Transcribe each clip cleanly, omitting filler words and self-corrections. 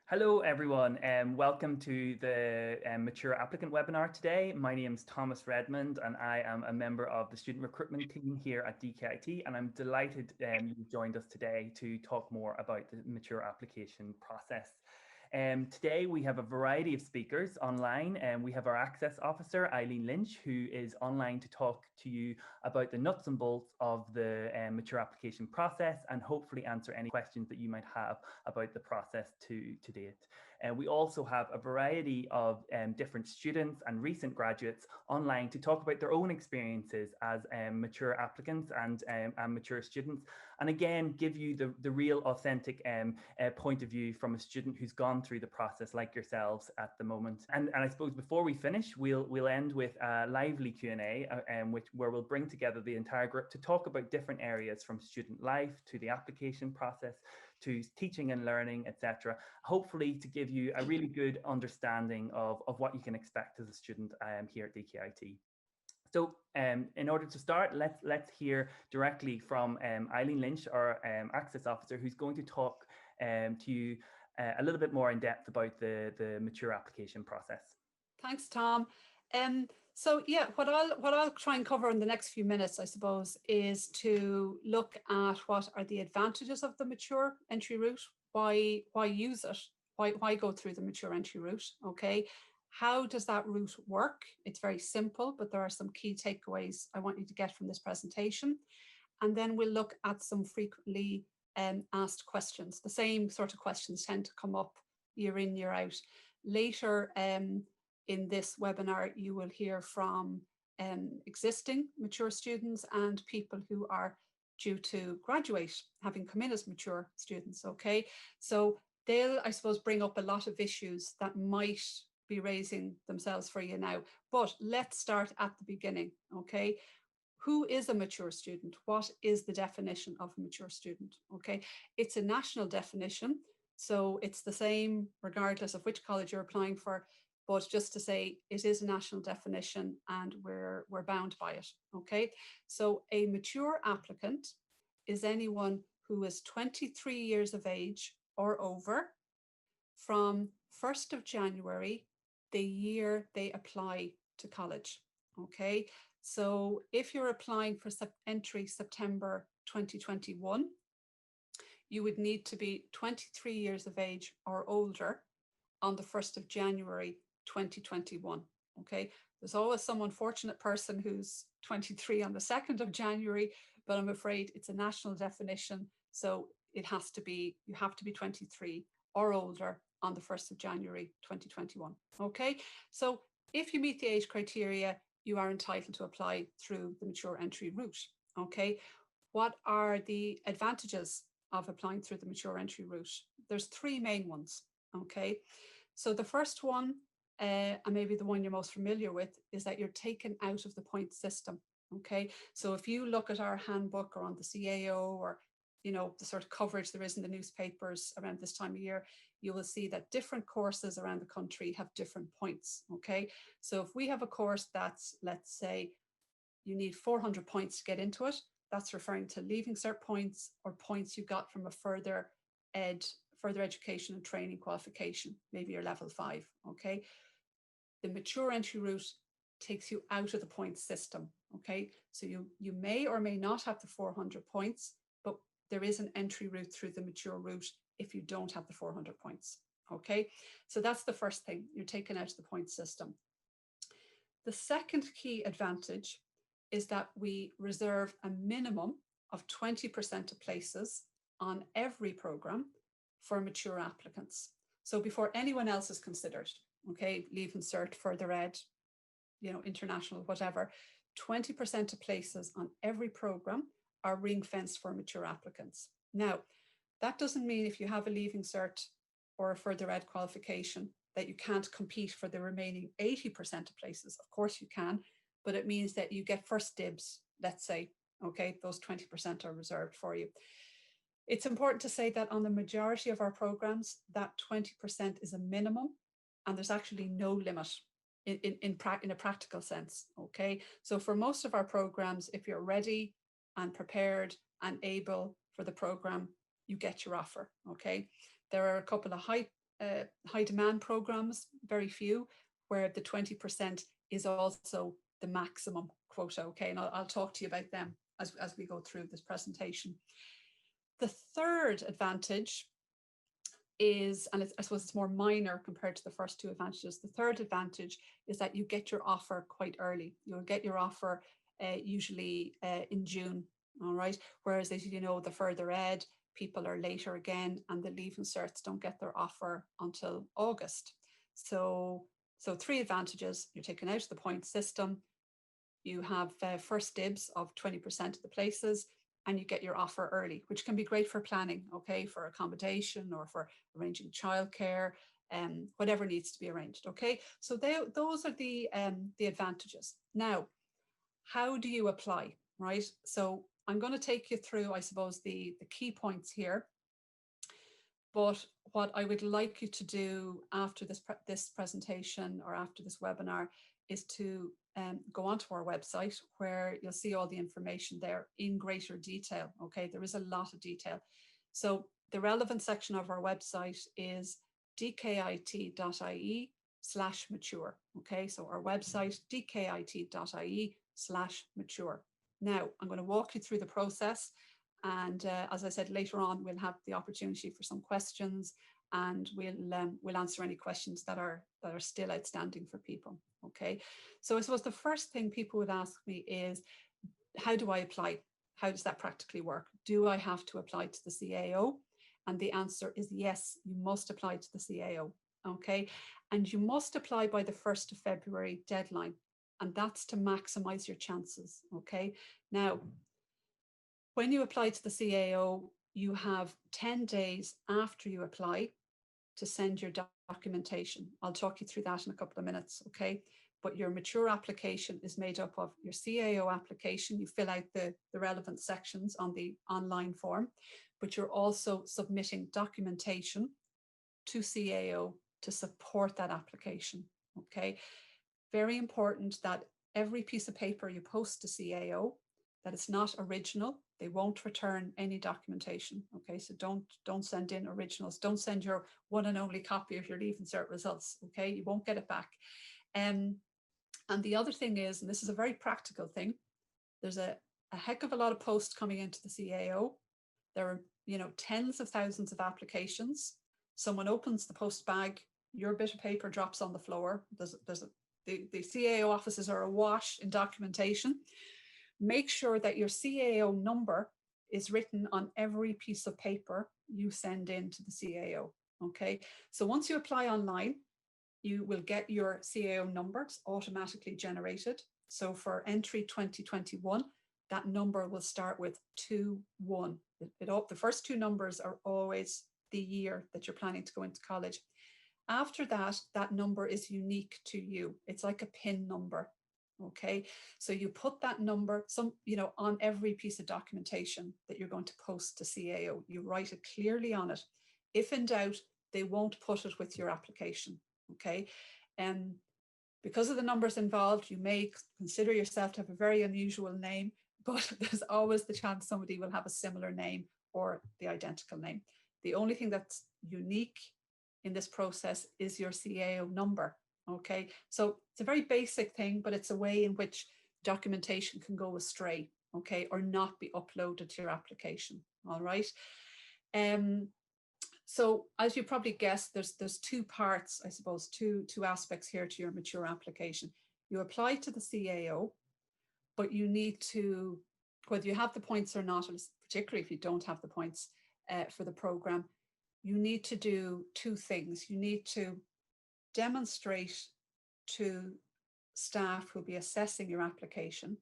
Hello, everyone, and welcome to the Mature Applicant webinar today. My name is Thomas Redmond, and I am a member of the student recruitment team here at DkIT, and I'm delighted you've joined us today to talk more about the mature application process. Today we have a variety of speakers online, and we have our Access Officer, Eileen Lynch, who is online to talk to you about the nuts and bolts of the mature application process and hopefully answer any questions that you might have about the process to date. And we also have a variety of different students and recent graduates online to talk about their own experiences as mature applicants and mature students, and again give you the real authentic point of view from a student who's gone through the process like yourselves at the moment. And I suppose before we finish, we'll end with a lively Q&A where we'll bring together the entire group to talk about different areas from student life to the application process to teaching and learning, etc. Hopefully to give you a really good understanding of what you can expect as a student here at DkIT. So in order to start, let's hear directly from Eileen Lynch, our Access Officer, who's going to talk to you a little bit more in depth about the mature application process. Thanks, Tom. So yeah, what I'll try and cover in the next few minutes, I suppose, is to look at what are the advantages of the mature entry route, why use it, why go through the mature entry route, okay? How does that route work? It's very simple, but there are some key takeaways I want you to get from this presentation. And then we'll look at some frequently asked questions. The same sort of questions tend to come up year in, year out. Later in this webinar, you will hear from existing mature students and people who are due to graduate, having come in as mature students, okay? So they'll, I suppose, bring up a lot of issues that might be raising themselves for you now. But let's start at the beginning, okay? Who is a mature student? What is the definition of a mature student? Okay, it's a national definition, so it's the same regardless of which college you're applying for, but just to say it is a national definition and we're bound by it. Okay, so a mature applicant is anyone who is 23 years of age or over from 1st of January, the year they apply to college. Okay, so if you're applying for entry September 2021, you would need to be 23 years of age or older on the 1st of January 2021. Okay, there's always some unfortunate person who's 23 on the 2nd of January, but I'm afraid it's a national definition. So it has to be, you have to be 23 or older on the 1st of January 2021. Okay, so if you meet the age criteria, you are entitled to apply through the mature entry route. Okay, what are the advantages of applying through the mature entry route? There's three main ones. Okay, so the first one, and maybe the one you're most familiar with, is that you're taken out of the point system. Okay, so if you look at our handbook or on the CAO or the sort of coverage there is in the newspapers around this time of year, you will see that different courses around the country have different points. Okay, so if we have a course that's, let's say, you need 400 points to get into it, that's referring to leaving cert points or points you got from a further education and training qualification, maybe your level 5. Okay, the mature entry route takes you out of the point system. Okay, so you may or may not have the 400 points, but there is an entry route through the mature route if you don't have the 400 points. Okay, so that's the first thing, you're taken out of the point system. The second key advantage is that we reserve a minimum of 20% of places on every program for mature applicants. So before anyone else is considered, okay, leaving cert, further ed, international, whatever, 20% of places on every program are ring fenced for mature applicants. Now, that doesn't mean if you have a leaving cert or a further ed qualification that you can't compete for the remaining 80% of places. Of course you can, but it means that you get first dibs, let's say, okay, those 20% are reserved for you. It's important to say that on the majority of our programs, that 20% is a minimum, and there's actually no limit in a practical sense, okay? So for most of our programs, if you're ready and prepared and able for the program, you get your offer, okay? There are a couple of high high demand programs, very few, where the 20% is also the maximum quota. Okay, and I'll talk to you about them as we go through this presentation. The third advantage is, and I suppose it's more minor compared to the first two advantages. The third advantage is that you get your offer quite early. You'll get your offer usually in June, all right? Whereas, as you know, the further ed, people are later again, and the Leaving Certs don't get their offer until August. So three advantages: you're taken out of the point system, you have first dibs of 20% of the places, and you get your offer early, which can be great for planning, okay, for accommodation or for arranging childcare, whatever needs to be arranged, okay? So those are the advantages. Now, how do you apply, right? So I'm going to take you through, I suppose, the key points here. But what I would like you to do after this presentation or after this webinar is to go onto our website, where you'll see all the information there in greater detail. Okay, there is a lot of detail. So the relevant section of our website is dkit.ie/mature. Okay, so our website, dkit.ie/mature. Now, I'm going to walk you through the process. And as I said, later on, we'll have the opportunity for some questions, and we'll answer any questions that are still outstanding for people. Okay, so I suppose the first thing people would ask me is, how do I apply? How does that practically work? Do I have to apply to the CAO? And the answer is yes, you must apply to the CAO. Okay, and you must apply by the 1st of February deadline, and that's to maximize your chances. Okay, now, when you apply to the CAO, you have 10 days after you apply to send your documentation. I'll talk you through that in a couple of minutes, okay? But your mature application is made up of your CAO application. You fill out the relevant sections on the online form, but you're also submitting documentation to CAO to support that application, okay? Very important that every piece of paper you post to CAO, that it's not original. They won't return any documentation. Okay, so don't send in originals. Don't send your one and only copy of your Leaving Cert results. Okay, you won't get it back. And the other thing is, and this is a very practical thing, there's a heck of a lot of posts coming into the CAO. There are, tens of thousands of applications. Someone opens the post bag, your bit of paper drops on the floor. The CAO offices are awash in documentation. Make sure that your CAO number is written on every piece of paper you send in to the CAO, okay? So once you apply online, you will get your CAO numbers automatically generated. So for entry 2021, that number will start with 21. The first two numbers are always the year that you're planning to go into college. After that, that number is unique to you. It's like a PIN number. Okay, so you put that number on every piece of documentation that you're going to post to CAO. You write it clearly on it. If in doubt, they won't put it with your application. Okay, and because of the numbers involved, you may consider yourself to have a very unusual name, but there's always the chance somebody will have a similar name or the identical name. The only thing that's unique in this process is your CAO number. Okay, so it's a very basic thing, but it's a way in which documentation can go astray, okay, or not be uploaded to your application. All right. So as you probably guessed, there's two parts, I suppose, two aspects here to your mature application. You apply to the CAO, but you need to, whether you have the points or not, particularly if you don't have the points for the program, you need to do two things. You need to demonstrate to staff who will be assessing your application.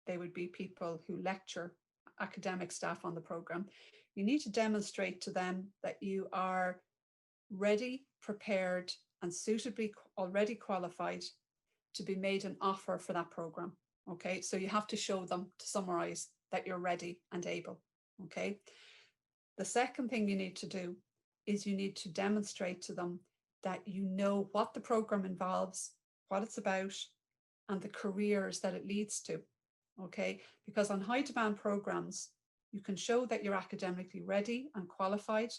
They would be people who lecture, academic staff on the program. You need to demonstrate to them that you are ready, prepared, and suitably already qualified to be made an offer for that program. Okay, so you have to show them, to summarize, that you're ready and able. Okay, the second thing you need to do is you need to demonstrate to them that you know what the program involves, what it's about, and the careers that it leads to, okay? Because on high demand programs, you can show that you're academically ready and qualified,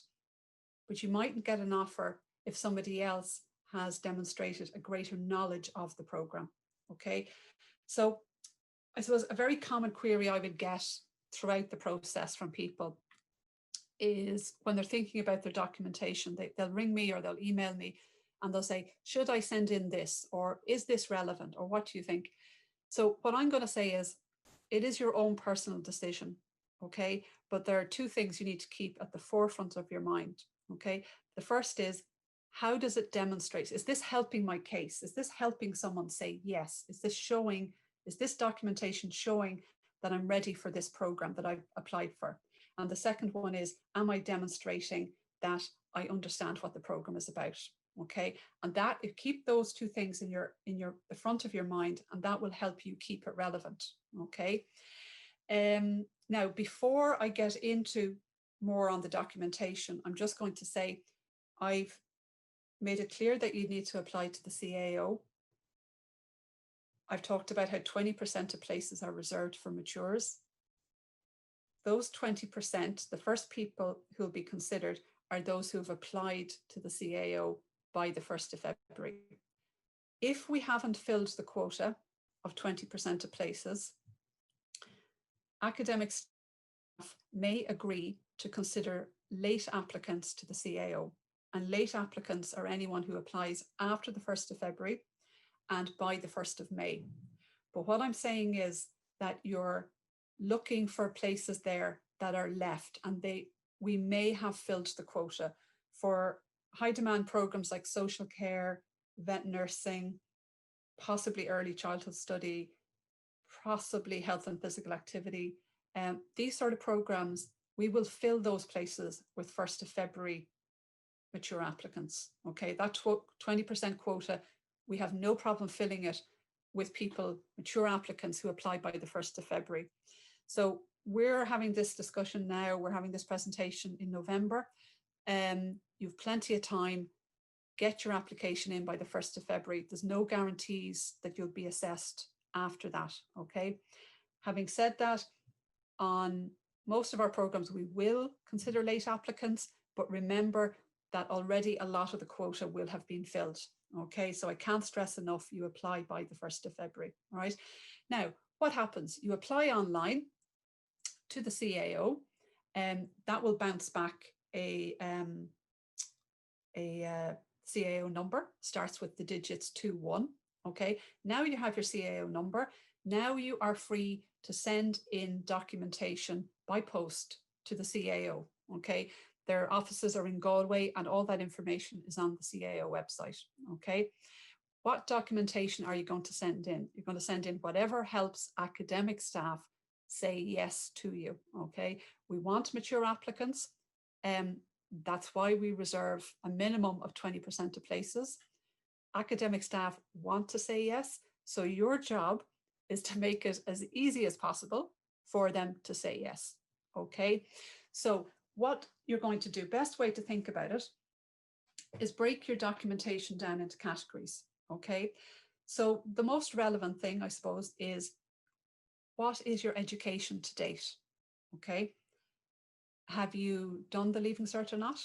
but you mightn't get an offer if somebody else has demonstrated a greater knowledge of the program. Okay, so I suppose a very common query I would get throughout the process from people is when they're thinking about their documentation, they'll ring me or they'll email me and they'll say, should I send in this, or is this relevant, or what do you think? So what I'm going to say is, it is your own personal decision, okay? But there are two things you need to keep at the forefront of your mind, okay? The first is, how does it demonstrate? Is this helping my case? Is this helping someone say yes? Is this documentation showing that I'm ready for this program that I've applied for? And the second one is, am I demonstrating that I understand what the program is about? Okay, and that, keep those two things in the front of your mind, and that will help you keep it relevant. Okay. Now, before I get into more on the documentation, I'm just going to say I've made it clear that you need to apply to the CAO. I've talked about how 20% of places are reserved for matures. Those 20%, the first people who will be considered are those who have applied to the CAO by the 1st of February. If we haven't filled the quota of 20% of places, academic staff may agree to consider late applicants to the CAO. And late applicants are anyone who applies after the 1st of February and by the 1st of May. But what I'm saying is that you're looking for places there that are left, and we may have filled the quota for high demand programs like social care, vet nursing, possibly early childhood study, possibly health and physical activity. These sort of programs, we will fill those places with 1st of February mature applicants. Okay, that 20% quota, we have no problem filling it with people, mature applicants who apply by the 1st of February. So we're having this discussion now, we're having this presentation in November. You've plenty of time, get your application in by the 1st of February. There's no guarantees that you'll be assessed after that, okay? Having said that, on most of our programs, we will consider late applicants, but remember that already a lot of the quota will have been filled, okay? So I can't stress enough, you apply by the 1st of February, all right? Now, what happens? You apply online to the CAO, and that will bounce back a CAO number, starts with the digits 21. Okay, now you have your CAO number. Now you are free to send in documentation by post to the CAO. Okay, their offices are in Galway, and all that information is on the CAO website. Okay, what documentation are you going to send in? You're going to send in whatever helps academic staff say yes to you. Okay, we want mature applicants. That's why we reserve a minimum of 20% of places. Academic staff want to say yes. So your job is to make it as easy as possible for them to say yes. Okay. So what you're going to do, best way to think about it, is break your documentation down into categories. Okay. So the most relevant thing, I suppose, is what is your education to date? Okay. Have you done the Leaving Cert or not?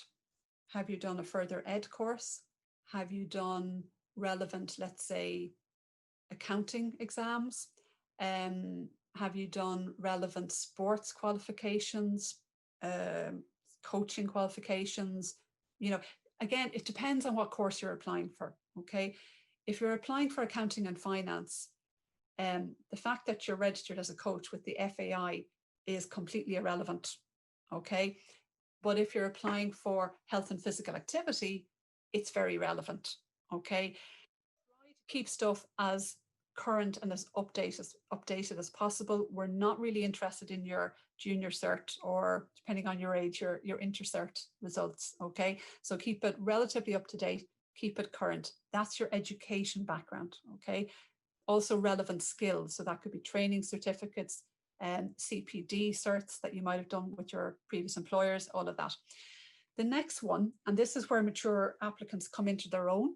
Have you done a further ed course? Have you done relevant, let's say, accounting exams? Have you done relevant sports qualifications, coaching qualifications? You know, again, it depends on what course you're applying for, okay? If you're applying for accounting and finance, the fact that you're registered as a coach with the FAI is completely irrelevant. Okay, but if you're applying for health and physical activity, it's very relevant. Okay, try to keep stuff as current and as updated as possible. We're not really interested in your junior cert, or depending on your age, your intercert results. Okay, so keep it relatively up to date, keep it current. That's your education background. Okay, also relevant skills, so that could be training certificates and CPD certs that you might have done with your previous employers, all of that. The next one, and this is where mature applicants come into their own,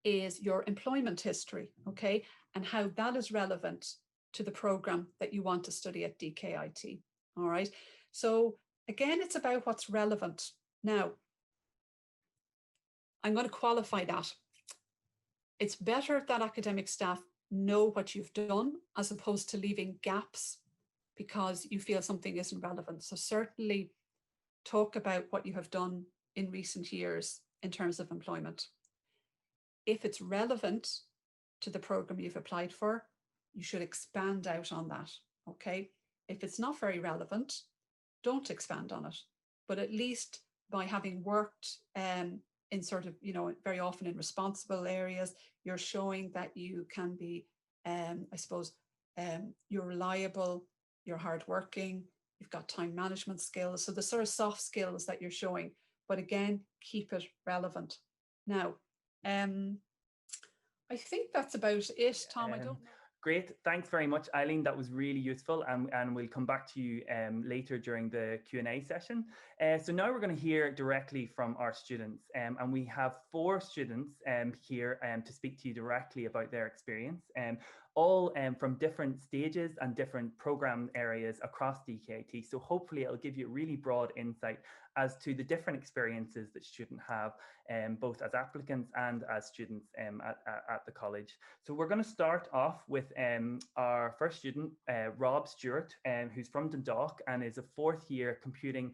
is your employment history, okay, and how that is relevant to the program that you want to study at DkIT. All right, so again, it's about what's relevant. Now, I'm going to qualify that. It's better that academic staff know what you've done as opposed to leaving gaps because you feel something isn't relevant. So certainly talk about what you have done in recent years in terms of employment. If it's relevant to the program you've applied for, you should expand out on that, okay? If it's not very relevant, don't expand on it. But at least by having worked in sort of, very often in responsible areas, you're showing that you can be, I suppose, you're reliable, you're hardworking, you've got time management skills. So the sort of soft skills that you're showing, but again, keep it relevant. Now, I think that's about it, Tom. I don't know. Great. Thanks very much, Eileen. That was really useful. And we'll come back to you later during the Q&A session. So now we're going to hear directly from our students. And we have 4 students here to speak to you directly about their experience, all from different stages and different program areas across DkIT. So hopefully it'll give you a really broad insight as to the different experiences that students have, both as applicants and as students at the college. So we're going to start off with our first student, Rob Stewart, who's from Dundalk and is a 4th year computing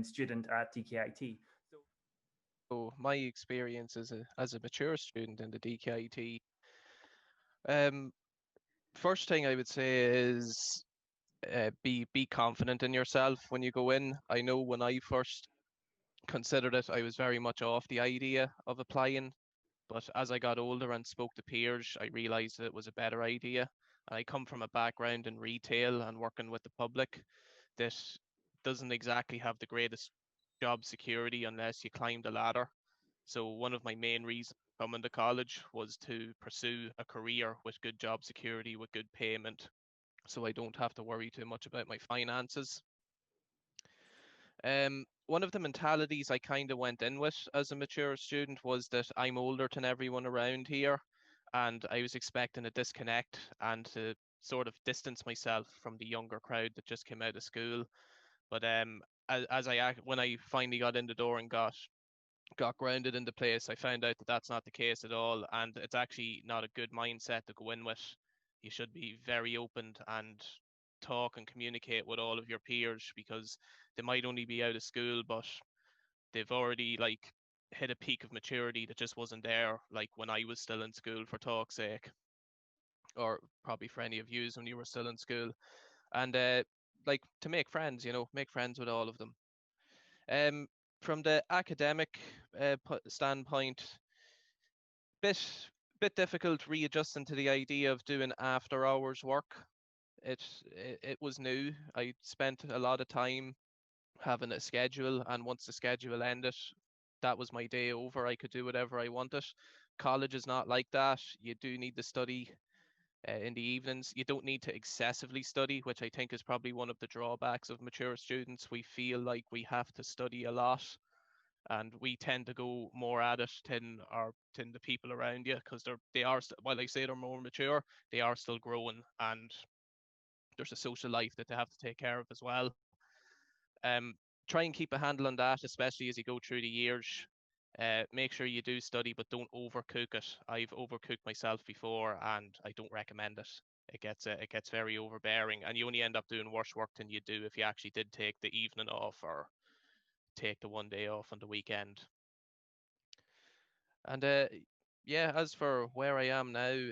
student at DkIT. So my experience as a mature student in the DkIT, first thing I would say is be confident in yourself when you go in. I know when I first considered it, I was very much off the idea of applying, but as I got older and spoke to peers, I realized that it was a better idea. And I come from a background in retail and working with the public that doesn't exactly have the greatest job security unless you climb the ladder. So one of my main reasons coming to college was to pursue a career with good job security, with good payment, so I don't have to worry too much about my finances. One of the mentalities I kind of went in with as a mature student was that I'm older than everyone around here, and I was expecting a disconnect and to sort of distance myself from the younger crowd that just came out of school. But when I finally got in the door and got grounded into place, I found out that that's not the case at all, and it's actually not a good mindset to go in with. You should be very open and talk and communicate with all of your peers, because they might only be out of school, but they've already hit a peak of maturity that just wasn't there when I was still in school, for talk's sake, or probably for any of you when you were still in school. And to make friends, make friends with all of them. From the academic standpoint, bit difficult readjusting to the idea of doing after hours work. It was new. I spent a lot of time having a schedule, and once the schedule ended, that was my day over. I could do whatever I wanted. College is not like that. You do need to study in the evenings. You don't need to excessively study, which I think is probably one of the drawbacks of mature students. We feel like we have to study a lot, and we tend to go more at it than the people around you, because while I say they're more mature, they are still growing, and there's a social life that they have to take care of as well. Try and keep a handle on that, especially as you go through the years. Make sure you do study, but don't overcook it. I've overcooked myself before, and I don't recommend it. It gets very overbearing, and you only end up doing worse work than you do if you actually did take the evening off or take the one day off on the weekend. And as for where I am now,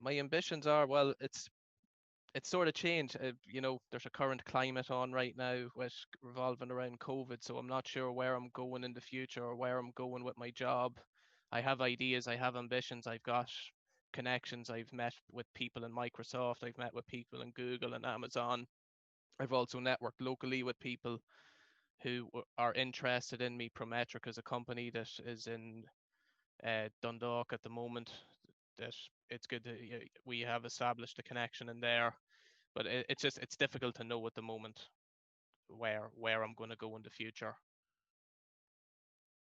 my ambitions are, well, it's sort of changed. There's a current climate on right now with revolving around COVID, so I'm not sure where I'm going in the future or where I'm going with my job. I have ideas, I have ambitions, I've got connections, I've met with people in Microsoft, I've met with people in Google and Amazon. I've also networked locally with people who are interested in me. Prometric is a company that is in Dundalk at the moment. That it's good that we have established a connection in there. But it's difficult to know at the moment where I'm going to go in the future.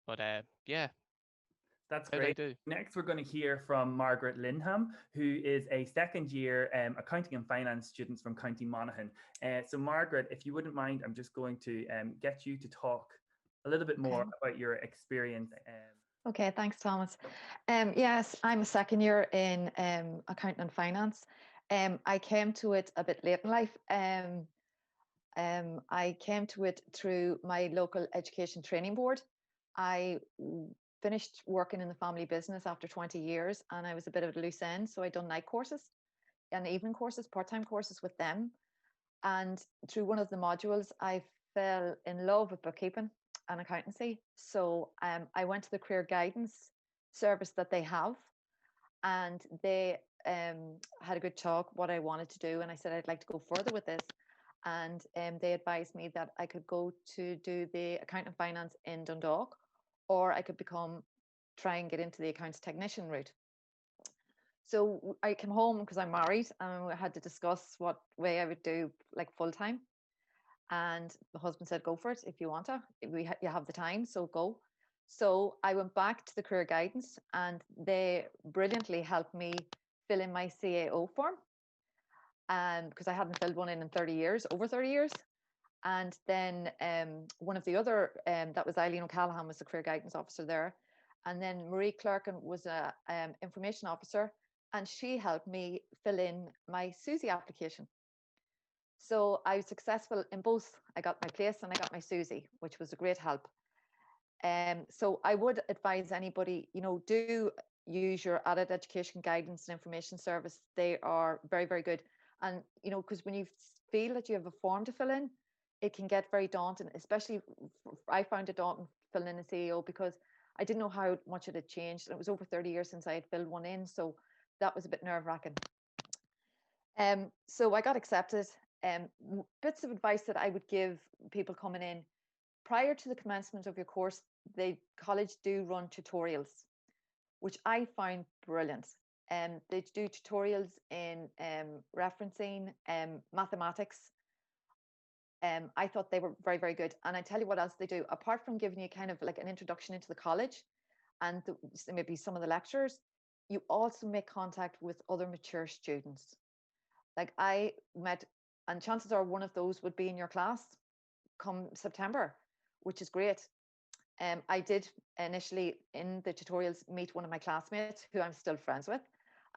But That's great. Next, we're going to hear from Margaret Lindham, who is a 2nd year accounting and finance student from County Monaghan. So Margaret, if you wouldn't mind, I'm just going to get you to talk a little bit more about your experience. Okay, thanks, Thomas. Yes, I'm a second year in accounting and finance. I came to it a bit late in life. I came to it through my local education training board. I finished working in the family business after 20 years, and I was a bit of a loose end. So I done night courses and evening courses, part-time courses with them. And through one of the modules, I fell in love with bookkeeping and accountancy. So I went to the career guidance service that they have, and they had a good talk what I wanted to do, and I said I'd like to go further with this. And they advised me that I could go to do the accounting and finance in Dundalk, or I could try and get into the accounts technician route. So I came home because I'm married, and we had to discuss what way I would do like full time. And the husband said, go for it if you want to. You have the time, so go. So I went back to the career guidance, and they brilliantly helped me fill in my CAO form. Because I hadn't filled one in over 30 years. And then one of the other, that was Eileen OCallaghan, was the career guidance officer there. And then Marie Clerkin was a information officer, and she helped me fill in my Susie application. So I was successful in both. I got my place and I got my Susie, which was a great help. So I would advise anybody, do use your Added Education Guidance and Information Service. They are very, very good. And, because when you feel that you have a form to fill in, it can get very daunting, especially I found it daunting filling in a CEO because I didn't know how much it had changed. It was over 30 years since I had filled one in. So that was a bit nerve-wracking. So I got accepted. Bits of advice that I would give people coming in: prior to the commencement of your course, the college do run tutorials, which I find brilliant. They do tutorials in referencing, mathematics. I thought they were very, very good. And I tell you what else they do. Apart from giving you kind of like an introduction into the college and maybe some of the lectures, you also make contact with other mature students. Like I met, and chances are one of those would be in your class come September, which is great. I did initially in the tutorials meet one of my classmates who I'm still friends with.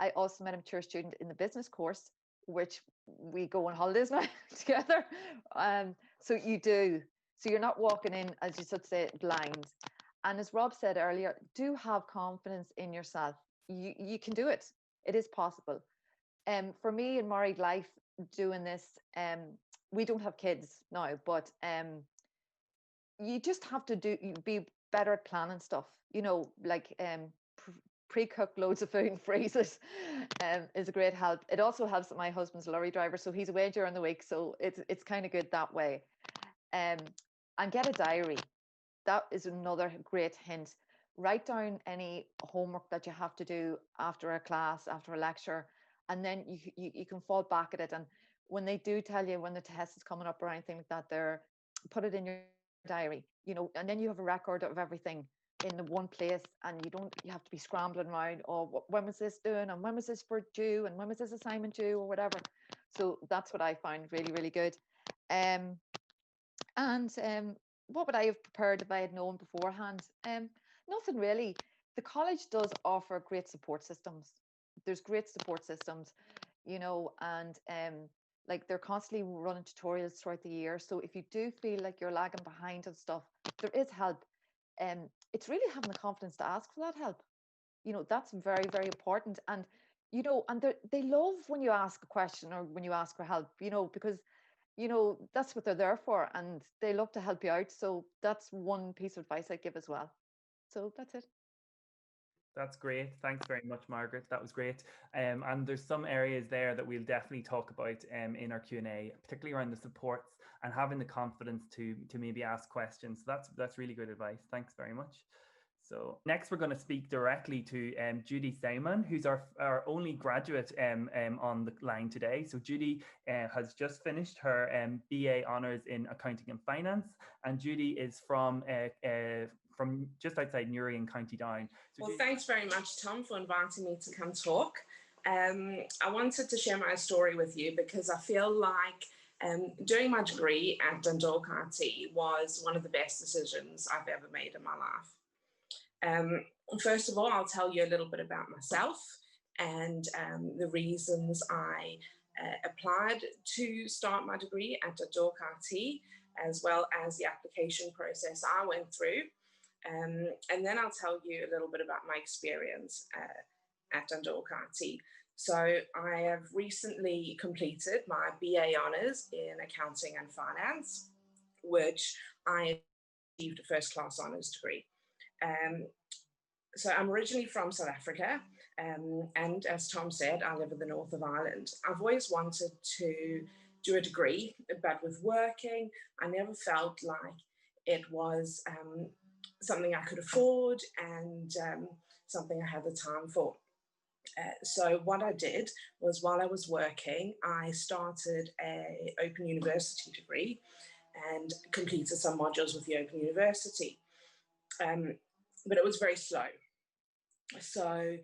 I also met a mature student in the business course, which we go on holidays now together. So you do. So you're not walking in, as you should say, blind. And as Rob said earlier, do have confidence in yourself. You can do it. It is possible. For me in married life, doing this, we don't have kids now, but you just have to be better at planning stuff, like pre-cook loads of food and freeze it is a great help. It also helps that my husband's a lorry driver, so he's away during the week, so it's kind of good that way. And get a diary. That is another great hint. Write down any homework that you have to do after a class, after a lecture, and then you can fall back at it. And when they do tell you when the test is coming up or anything like that, put it in your diary, and then you have a record of everything in the one place, and you have to be scrambling around, when was this doing, and when was this for due, and when was this assignment due, or whatever. So that's what I find really, really good. What would I have prepared if I had known beforehand? Nothing really. The college does offer great support systems. There's great support systems, and like they're constantly running tutorials throughout the year. So if you do feel like you're lagging behind on stuff, there is help. It's really having the confidence to ask for that help. That's very, very important. And, and they love when you ask a question or when you ask for help, because, that's what they're there for, and they love to help you out. So that's one piece of advice I give as well. So that's it. That's great. Thanks very much, Margaret. That was great. And there's some areas there that we'll definitely talk about in our Q&A, particularly around the supports and having the confidence to maybe ask questions. So that's really good advice. Thanks very much. So next, we're going to speak directly to Judy Sauman, who's our only graduate on the line today. So Judy has just finished her BA Honours in Accounting and Finance, and Judy is from just outside Newry in County Down. So well, thanks very much, Tom, for inviting me to come talk. I wanted to share my story with you because I feel like Doing my degree at DkIT was one of the best decisions I've ever made in my life. First of all, I'll tell you a little bit about myself and the reasons I applied to start my degree at DkIT, as well as the application process I went through. And then I'll tell you a little bit about my experience at DkIT. So I have recently completed my BA Honours in Accounting and Finance, which I achieved a first-class honours degree. So I'm originally from South Africa, and as Tom said, I live in the north of Ireland. I've always wanted to do a degree, but with working, I never felt like it was something I could afford and something I had the time for. So what I did was, while I was working, I started an Open University degree and completed some modules with the Open University. But it was very slow. So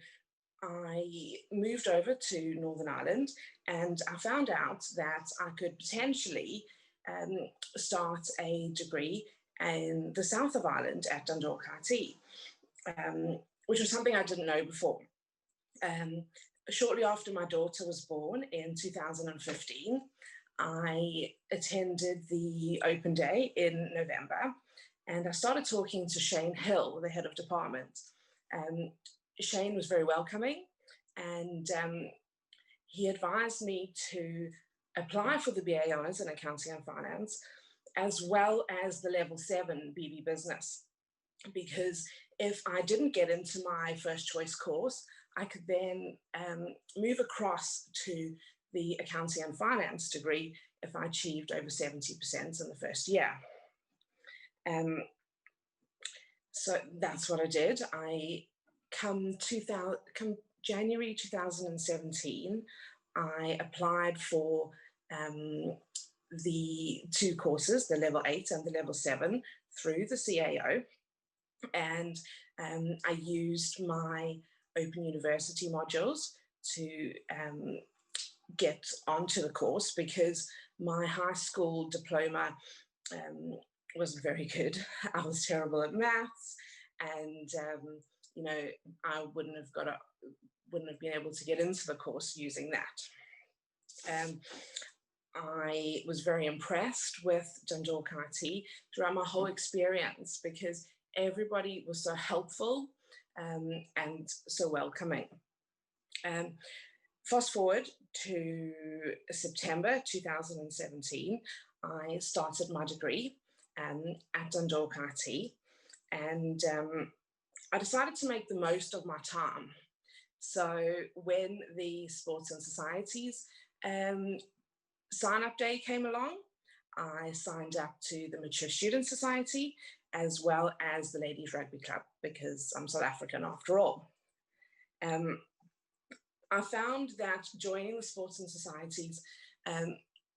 I moved over to Northern Ireland, and I found out that I could potentially start a degree in the south of Ireland at DkIT, which was something I didn't know before. Shortly after my daughter was born in 2015, I attended the open day in November, and I started talking to Shane Hill, the head of department. Shane was very welcoming, and he advised me to apply for the BA Honours in Accounting and Finance, as well as the Level 7 BB Business, because if I didn't get into my first choice course, I could then move across to the Accounting and Finance degree if I achieved over 70% in the first year. So that's what I did. Come January 2017, I applied for the two courses, the Level 8 and the Level 7, through the CAO. And I used my Open University modules to get onto the course, because my high school diploma wasn't very good. I was terrible at maths, and you know, I wouldn't have been able to get into the course using that. I was very impressed with DkIT throughout my whole experience, because everybody was so helpful and so welcoming. Fast forward to September 2017, I started my degree at DkIT, and I decided to make the most of my time. So when the Sports and Societies sign-up day came along, I signed up to the Mature Student Society, as well as the Ladies Rugby Club, because I'm South African after all. I found that joining the Sports and Societies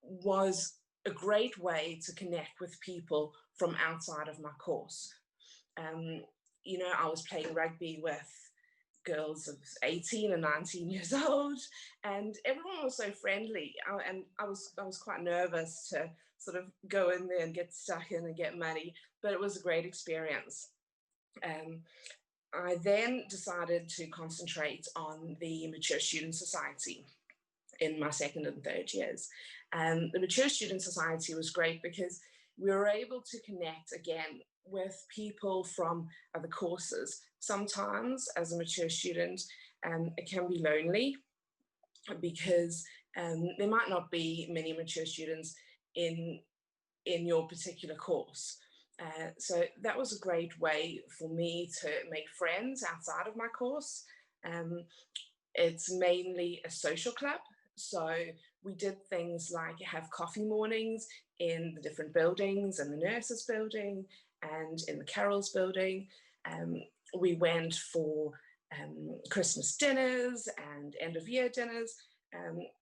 was a great way to connect with people from outside of my course. You know, I was playing rugby with girls of 18 and 19 years old, and everyone was so friendly, and I was quite nervous to sort of go in there and get stuck in and get muddy, but it was a great experience. I then decided to concentrate on the Mature Student Society in my second and third years. The Mature Student Society was great because we were able to connect again with people from other courses. Sometimes as a mature student, it can be lonely, because there might not be many mature students in your particular course. So that was a great way for me to make friends outside of my course. It's mainly a social club. So we did things like have coffee mornings in the different buildings, in the nurses building and in the Carol's building. We went for Christmas dinners and end of year dinners.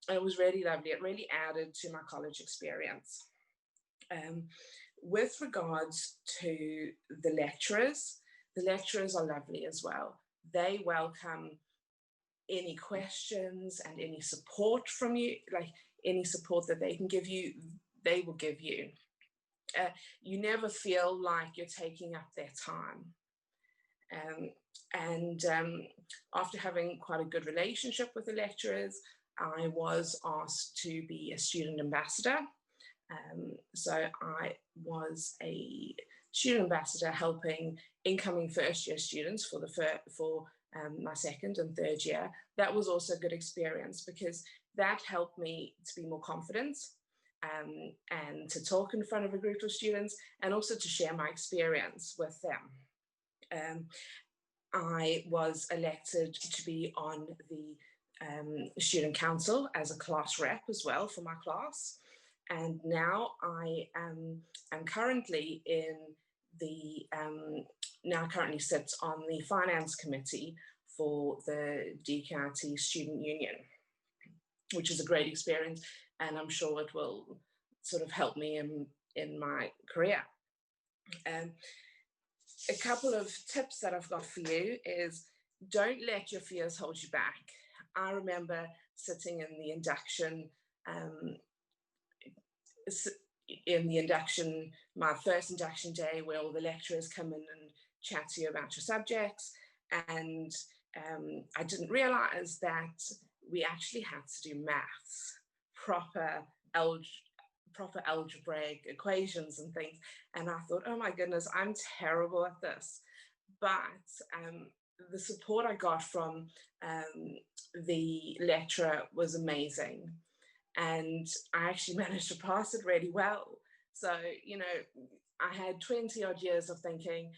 It was really lovely. It really added to my college experience. With regards to the lecturers are lovely as well. They welcome any questions and any support from you, like any support that they can give you. they will give you. You never feel like you're taking up their time. After having quite a good relationship with the lecturers, I was asked to be a student ambassador. So I was a student ambassador helping incoming first year students for my second and third year. That was also a good experience because that helped me to be more confident and to talk in front of a group of students and also to share my experience with them. I was elected to be on the student council as a class rep as well for my class. And now I am currently in the, now currently sits on the finance committee for the DkIT student union, which is a great experience. And I'm sure it will sort of help me in my career. A couple of tips that I've got for you is don't let your fears hold you back. I remember sitting in the induction, my first induction day, where all the lecturers come in and chat to you about your subjects. And I didn't realize that we actually had to do maths, proper algebraic equations and things. And I thought, oh my goodness, I'm terrible at this. But the support I got from the lecturer was amazing. And I actually managed to pass it really well. So, you know, I had 20 odd years of thinking,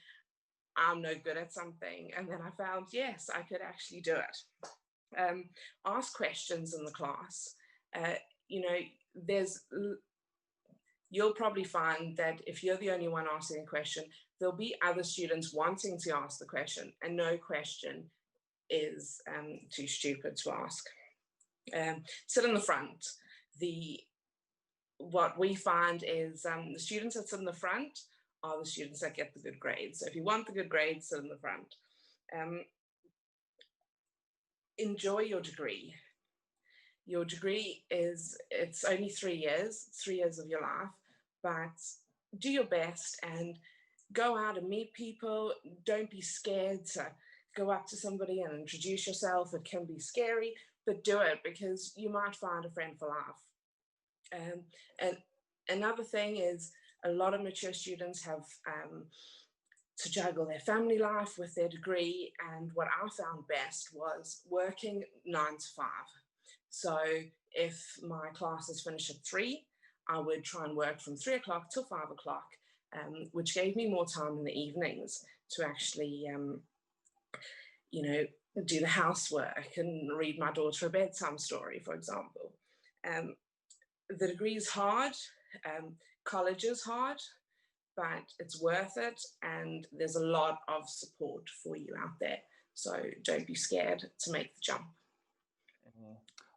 I'm no good at something. And then I found, yes, I could actually do it. Ask questions in the class. You know, you'll probably find that if you're the only one asking a question, there'll be other students wanting to ask the question, and no question is too stupid to ask. Sit in the front. What we find is the students that sit in the front are the students that get the good grades. So if you want the good grades, sit in the front. Enjoy your degree. Your degree it's only 3 years, 3 years of your life, but do your best and go out and meet people. Don't be scared to go up to somebody and introduce yourself. It can be scary, but do it because you might find a friend for life. And another thing is a lot of mature students have to juggle their family life with their degree. And what I found best was working 9 to 5. So if my classes finish at 3, I would try and work from 3 o'clock till 5 o'clock, which gave me more time in the evenings to actually, you know, do the housework and read my daughter a bedtime story, for example. The degree is hard, college is hard, but it's worth it. And there's a lot of support for you out there. So don't be scared to make the jump.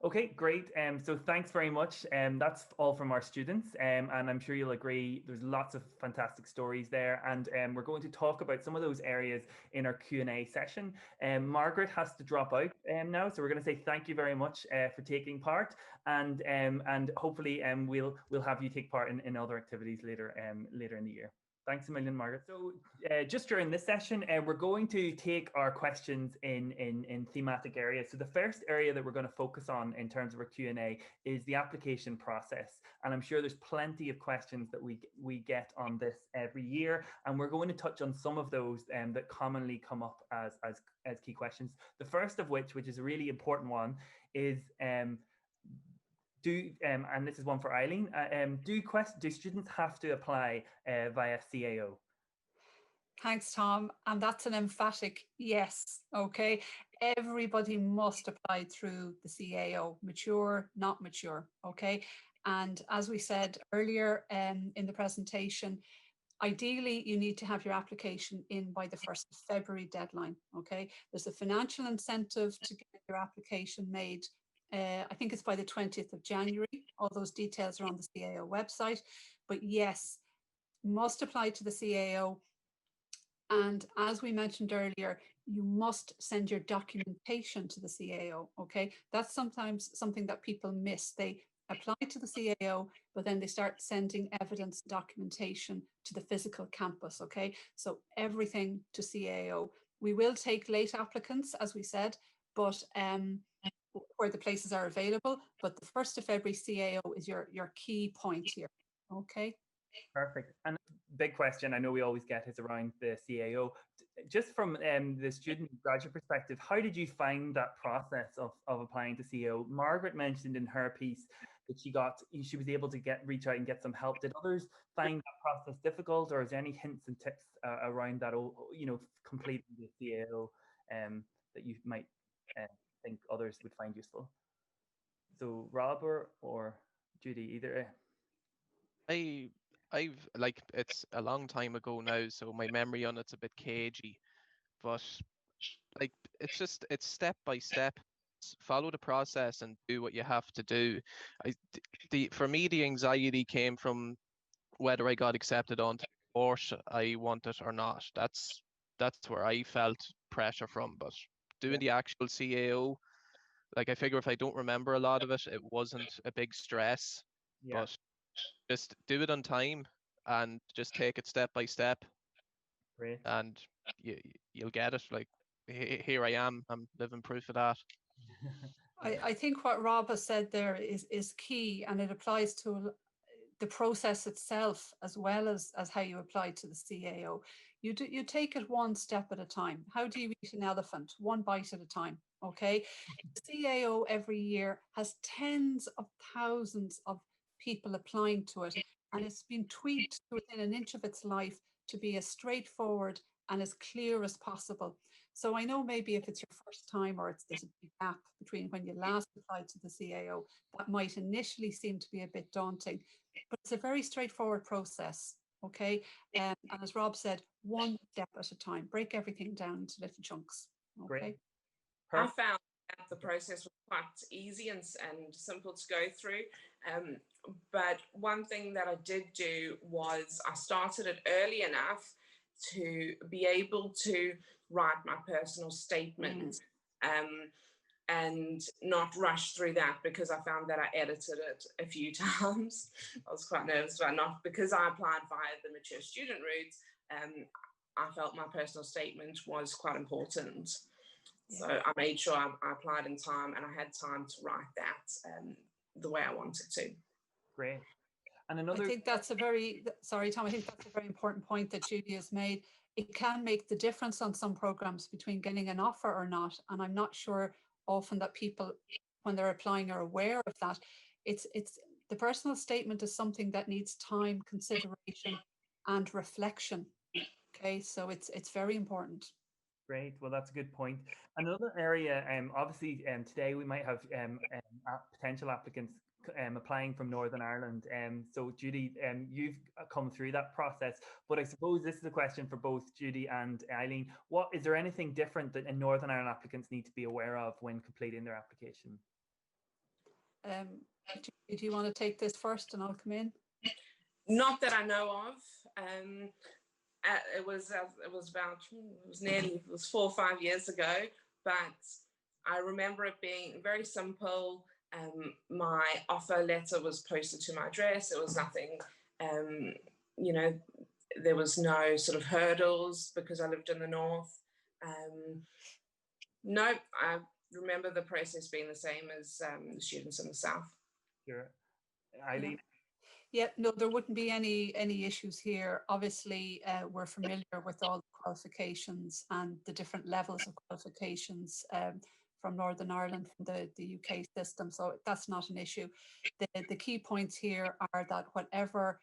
Okay, great. So thanks very much. That's all from our students. And I'm sure you'll agree, there's lots of fantastic stories there. And we're going to talk about some of those areas in our Q&A session. Margaret has to drop out now. So we're going to say thank you very much for taking part. And hopefully we'll have you take part in other activities later in the year. Thanks a million, Margaret. So just during this session, we're going to take our questions in thematic areas. So the first area that we're going to focus on in terms of our Q&A is the application process. And I'm sure there's plenty of questions that we get on this every year. And we're going to touch on some of those that commonly come up as key questions. The first of which is a really important one, is and this is one for Eileen, do students have to apply via CAO? Thanks, Tom. And that's an emphatic yes. Okay. Everybody must apply through the CAO, mature, not mature. Okay. And as we said earlier in the presentation, ideally, you need to have your application in by the 1st of February deadline. Okay. There's a financial incentive to get your application made. I think it's by the 20th of January. All those details are on the CAO website. But yes, must apply to the CAO. And as we mentioned earlier, you must send your documentation to the CAO. Okay, that's sometimes something that people miss. They apply to the CAO, but then they start sending evidence documentation to the physical campus, okay? So everything to CAO. We will take late applicants, as we said, but where the places are available, but the 1st of February CAO is your key point here, okay? Perfect. And big question I know we always get is around the CAO. Just from the student graduate perspective, how did you find that process of applying to CAO? Margaret mentioned in her piece that she was able to reach out and get some help. Did others find that process difficult, or is there any hints and tips around that, completing the CAO that you might think others would find useful? So Rob or Judy, either. I've like, it's a long time ago now, so my memory on it's a bit cagey, but like, it's step by step. Follow the process and do what you have to do. For me, the anxiety came from whether I got accepted onto the course I wanted or not. That's where I felt pressure from. But doing the actual CAO, like, I figure if I don't remember a lot of it, it wasn't a big stress. Yeah. But just do it on time and just take it step by step. Great. And you'll get it. Like, here I am. I'm living proof of that. I think what Rob has said there is key, and it applies to the process itself as well as how you apply to the CAO. You take it one step at a time. How do you eat an elephant? One bite at a time, okay? The CAO every year has tens of thousands of people applying to it, and it's been tweaked within an inch of its life to be as straightforward and as clear as possible. So I know maybe if it's your first time, or there's a big gap between when you last applied to the CAO, that might initially seem to be a bit daunting, but it's a very straightforward process, okay? And as Rob said, one step at a time, break everything down into little chunks, okay? I found that the process was quite easy and simple to go through. But one thing that I did do was I started it early enough to be able to write my personal statement and not rush through that, because I found that I edited it a few times. I was quite nervous about not, because I applied via the mature student route. I felt my personal statement was quite important. So I made sure I applied in time and I had time to write that the way I wanted to. Great. And another, I think that's a very, sorry, Tom, I think that's a very important point that Judy has made. It can make the difference on some programs between getting an offer or not. And I'm not sure often that people, when they're applying, are aware of that. It's the personal statement is something that needs time, consideration, and reflection. Okay, so it's very important. Great. Well, that's a good point. Another area, obviously, today we might have potential applicants applying from Northern Ireland. So Judy, you've come through that process, but I suppose this is a question for both Judy and Eileen. Is there anything different that Northern Ireland applicants need to be aware of when completing their application? Judy, do you want to take this first and I'll come in? Not that I know of. It was 4 or 5 years ago, but I remember it being very simple. My offer letter was posted to my address. It was nothing, there was no sort of hurdles because I lived in the north. No, I remember the process being the same as the students in the south. Sure. Eileen? Yeah, no, there wouldn't be any issues here. Obviously, we're familiar with all the qualifications and the different levels of qualifications from Northern Ireland, from the UK system. So that's not an issue. The key points here are that whatever,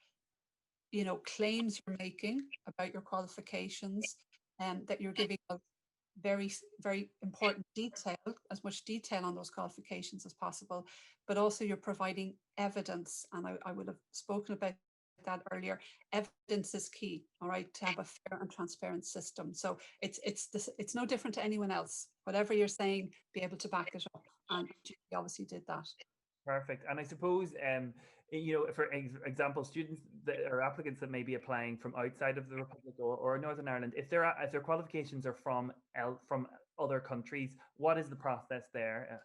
claims you're making about your qualifications, and that you're giving a very, very important detail, as much detail on those qualifications as possible, but also you're providing evidence. And I would have spoken about that earlier. Evidence is key, all right, to have a fair and transparent system. So it's no different to anyone else. Whatever you're saying, be able to back it up. And Judy obviously did that. Perfect. And I suppose, for example, students or applicants that may be applying from outside of the Republic or Northern Ireland, if their qualifications are from other countries, what is the process there?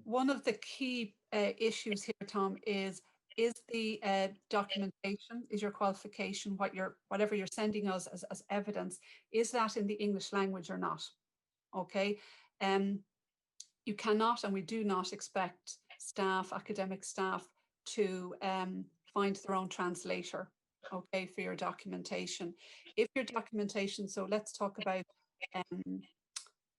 One of the key issues here, Tom, is the documentation, is your qualification, whatever you're sending us as evidence, is that in the English language or not? Okay. You cannot, and we do not expect staff, academic staff, to find their own translator, okay, for your documentation. If your documentation, so let's talk about,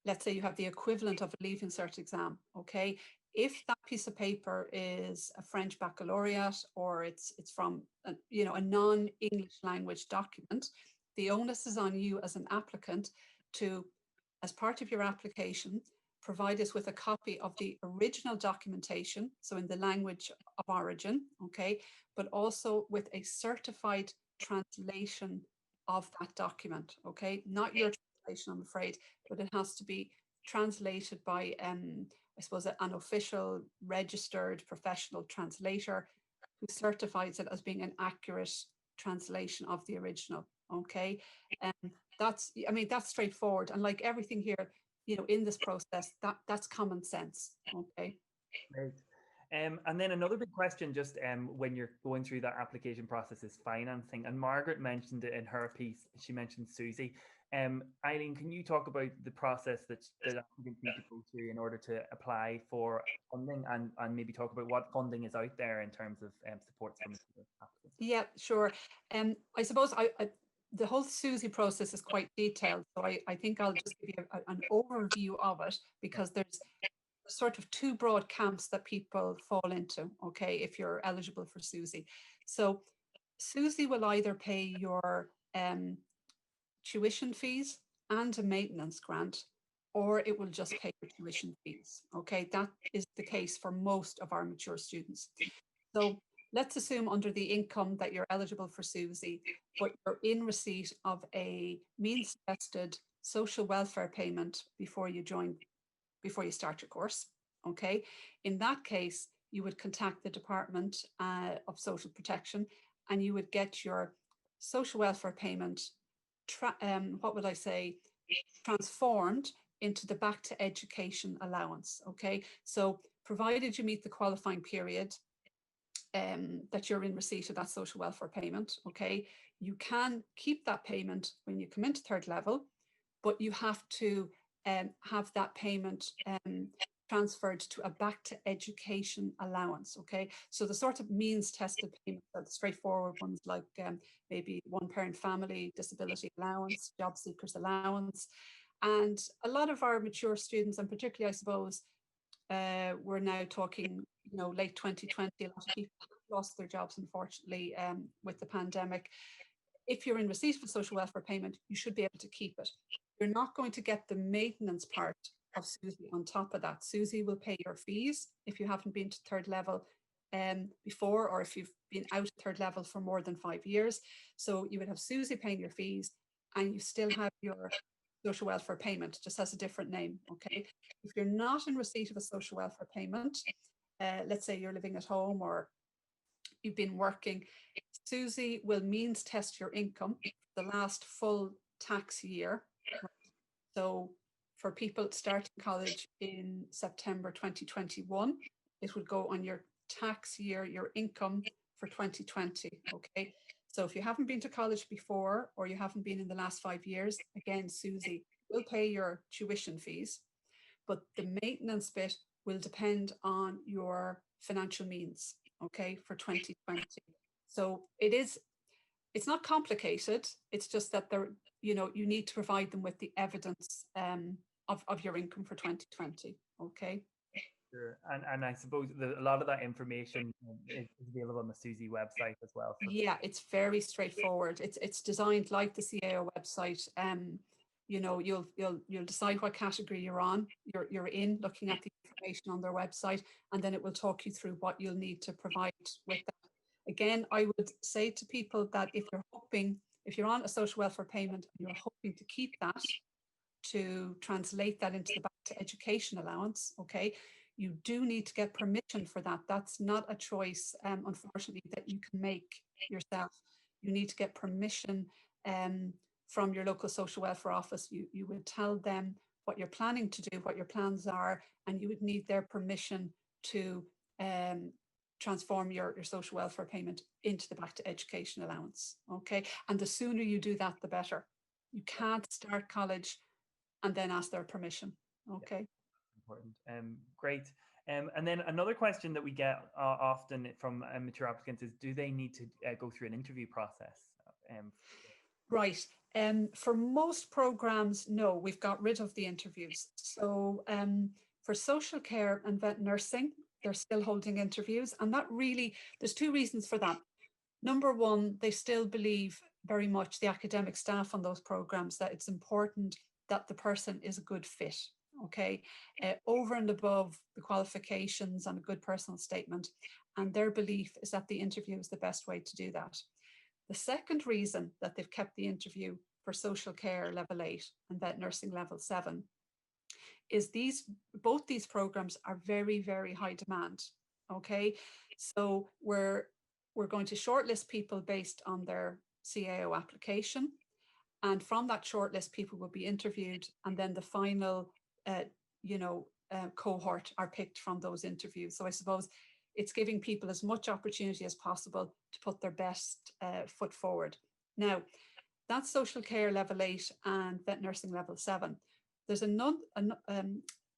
let's say you have the equivalent of a Leaving Cert exam, okay? If that piece of paper is a French baccalaureate, or it's from a non-English language document, the onus is on you as an applicant to, as part of your application, provide us with a copy of the original documentation, so in the language of origin, okay, but also with a certified translation of that document, okay? Not your translation, I'm afraid, but it has to be translated by, I suppose, an official registered professional translator who certifies it as being an accurate translation of the original, okay? That's straightforward. And like everything here, in this process, that's common sense, okay? Right. And then another big question, just when you're going through that application process, is financing. And Margaret mentioned it in her piece. She mentioned Susie. Eileen, can you talk about the process that applicants need to go through in order to apply for funding, and maybe talk about what funding is out there in terms of supports from applicants? Yeah, sure. I suppose the whole Susie process is quite detailed, so I think I'll just give you an overview of it, because there's sort of two broad camps that people fall into, okay, if you're eligible for Susie. So Susie will either pay your tuition fees and a maintenance grant, or it will just pay your tuition fees, okay? That is the case for most of our mature students. So let's assume under the income that you're eligible for Susie, but you're in receipt of a means-tested social welfare payment before you start your course, okay? In that case, you would contact the Department of Social Protection, and you would get your social welfare payment, transformed into the Back to Education allowance, okay? So provided you meet the qualifying period, that you're in receipt of that social welfare payment, okay, you can keep that payment when you come into third level, but you have to have that payment transferred to a Back to Education allowance, okay? So the sort of means tested payments are the straightforward ones, like maybe one parent family disability allowance, job seekers allowance. And a lot of our mature students, and particularly, I suppose, we're now talking, late 2020, a lot of people lost their jobs, unfortunately, with the pandemic. If you're in receipt of a social welfare payment, you should be able to keep it. You're not going to get the maintenance part of Susie on top of that. Susie will pay your fees if you haven't been to third level before, or if you've been out of third level for more than 5 years. So you would have Susie paying your fees, and you still have your social welfare payment, just has a different name, okay? If you're not in receipt of a social welfare payment, let's say you're living at home or you've been working, Susie will means test your income for the last full tax year. So for people starting college in September 2021, it would go on your tax year, your income for 2020, okay? So if you haven't been to college before, or you haven't been in the last 5 years, again, Susie will pay your tuition fees, but the maintenance bit will depend on your financial means, okay, for 2020. So it's not complicated. It's just that you need to provide them with the evidence of your income for 2020, okay? Sure. And I suppose a lot of that information is available on the Susie website as well. Yeah, it's very straightforward. It's designed like the CAO website. You'll decide what category you're in, looking at the information on their website, and then it will talk you through what you'll need to provide with that. Again, I would say to people that if you're on a social welfare payment and you're hoping to keep that, to translate that into the Back to Education allowance, okay, you do need to get permission for that. That's not a choice, unfortunately, that you can make yourself. You need to get permission from your local social welfare office. You would tell them what you're planning to do, what your plans are, and you would need their permission to transform your social welfare payment into the back to education allowance. Okay. And the sooner you do that, the better. You can't start college and then ask their permission. Okay. Important. Great. And then another question that we get often from mature applicants is, do they need to go through an interview process? Right. For most programs, no, we've got rid of the interviews. So for social care and vet nursing, they're still holding interviews. And that really, there's two reasons for that. Number one, they still believe very much, the academic staff on those programs, that it's important that the person is a good fit. Okay, over and above the qualifications and a good personal statement. And their belief is that the interview is the best way to do that. The second reason that they've kept the interview for social care level 8 and vet nursing level 7 is both these programs are very, very high demand. Okay, so we're going to shortlist people based on their CAO application, and from that shortlist, people will be interviewed, and then the final cohort are picked from those interviews. So I suppose it's giving people as much opportunity as possible to put their best foot forward. Now, that's social care level 8 and vet nursing level 7. There's a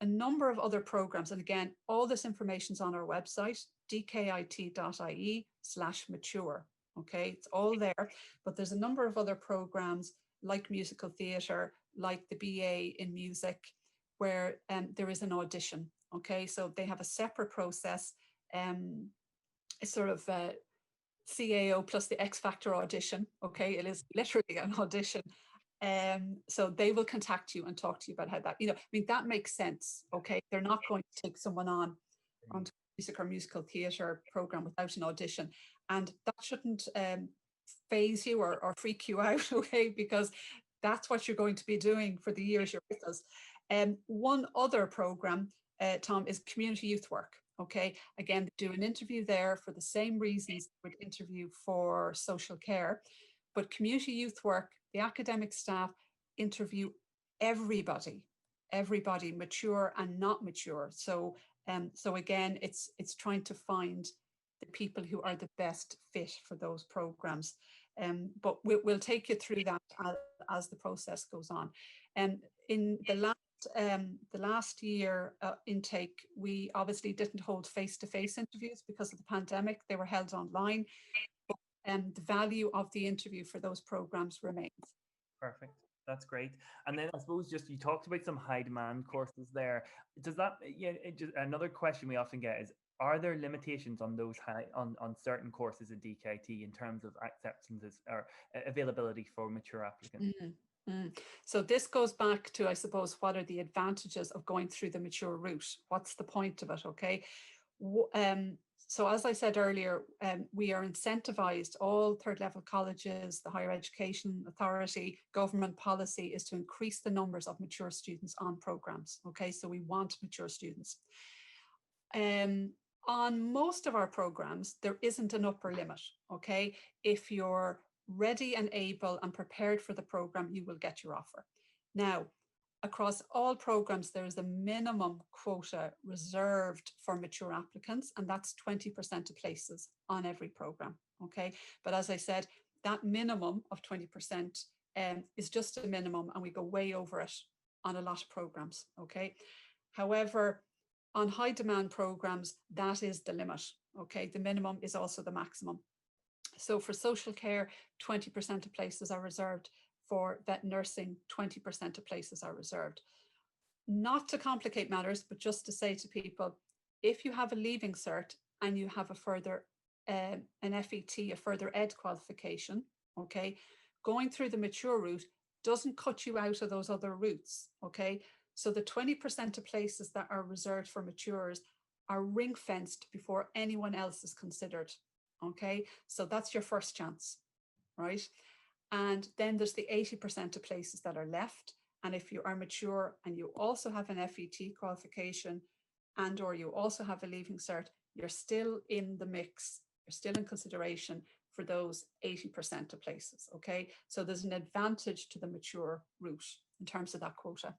number of other programs. And again, all this information is on our website, dkit.ie/mature. Okay, it's all there. But there's a number of other programs like musical theatre, like the BA in music, where there is an audition. Okay, so they have a separate process, it's sort of CAO plus the X Factor audition. Okay, it is literally an audition. So they will contact you and talk to you about how that, I mean, that makes sense. Okay, they're not going to take someone on onto music or musical theatre program without an audition, and that shouldn't phase you or freak you out. Okay, because that's what you're going to be doing for the years you're with us. One other program, Tom, is community youth work. Okay, again, do an interview there for the same reasons we would interview for social care, but community youth work, the academic staff interview everybody, mature and not mature. So, so again, it's trying to find the people who are the best fit for those programs. But we'll take you through that as the process goes on. In the last year intake, we obviously didn't hold face-to-face interviews because of the pandemic. They were held online. But the value of the interview for those programs remains. Perfect. That's great. And then I suppose just you talked about some high demand courses there. Does that, another question we often get is, are there limitations on those on certain courses at DkIT in terms of acceptances or availability for mature applicants? So this goes back to, I suppose, what are the advantages of going through the mature route? What's the point of it? Okay. So as I said earlier, we are incentivized, all third level colleges, the Higher Education Authority, government policy is to increase the numbers of mature students on programs. Okay, so we want mature students. On most of our programs, there isn't an upper limit. Okay, if you're ready and able and prepared for the program, you will get your offer. Now, across all programs, there is a minimum quota reserved for mature applicants, and that's 20% of places on every program. Okay, but as I said, that minimum of 20% is just a minimum, and we go way over it on a lot of programs. Okay, however, on high demand programs, that is the limit. Okay, the minimum is also the maximum. So for social care, 20% of places are reserved. For vet nursing, 20% of places are reserved. Not to complicate matters, but just to say to people, if you have a leaving cert and you have a further, an FET, a further ed qualification, okay, going through the mature route doesn't cut you out of those other routes, okay? So the 20% of places that are reserved for matures are ring fenced before anyone else is considered, okay? So that's your first chance, right? And then there's the 80% of places that are left. And if you are mature and you also have an FET qualification and or you also have a leaving cert, you're still in the mix, you're still in consideration for those 80% of places, okay? So there's an advantage to the mature route in terms of that quota.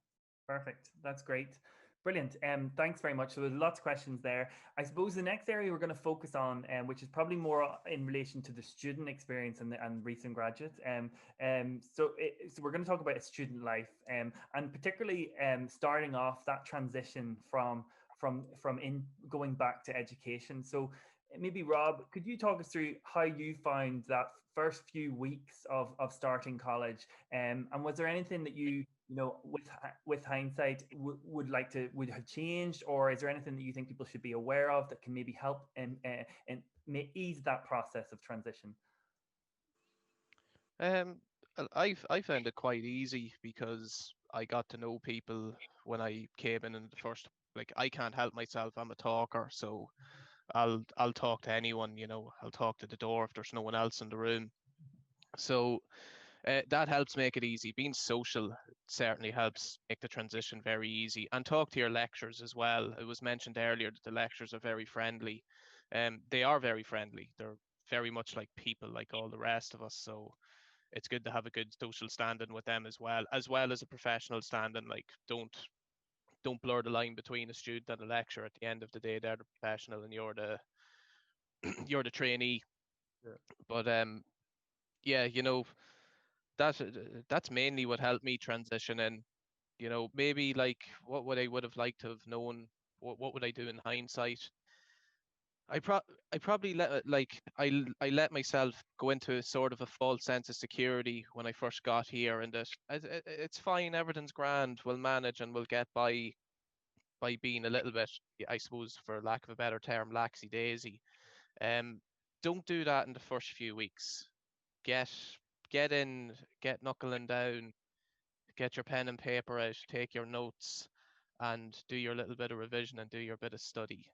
Perfect. That's great. Brilliant. Thanks very much. So there's lots of questions there. I suppose the next area we're going to focus on, which is probably more in relation to the student experience and recent graduates. So we're going to talk about student life, and particularly starting off that transition from in going back to education. So maybe Rob, could you talk us through how you found that first few weeks of starting college, and was there anything that you know, with hindsight, would have changed, or is there anything that you think people should be aware of that can maybe help and may ease that process of transition? I found it quite easy because I got to know people when I came in the first. Like, I can't help myself. I'm a talker, so I'll talk to anyone. You know, I'll talk to the door if there's no one else in the room. So that helps make it easy. Being social certainly helps make the transition very easy. And talk to your lecturers as well. It was mentioned earlier that the lecturers are very friendly. They are very friendly. They're very much like people, like all the rest of us. So it's good to have a good social standing with them as well as a professional standing. Like, don't blur the line between a student and a lecturer. At the end of the day, they're the professional and you're the you're the trainee. Sure. But yeah, you know, that's mainly what helped me transition in. You know, maybe like what would I would have liked to have known? What would I do in hindsight? I probably I let myself go into a sort of a false sense of security when I first got here, and that it's fine, everything's grand, we'll manage and we'll get by being a little bit, I suppose, for lack of a better term, laxy daisy. Um, don't do that in the first few weeks. Get get in, get knuckling down, get your pen and paper out, take your notes, and do your little bit of revision and do your bit of study.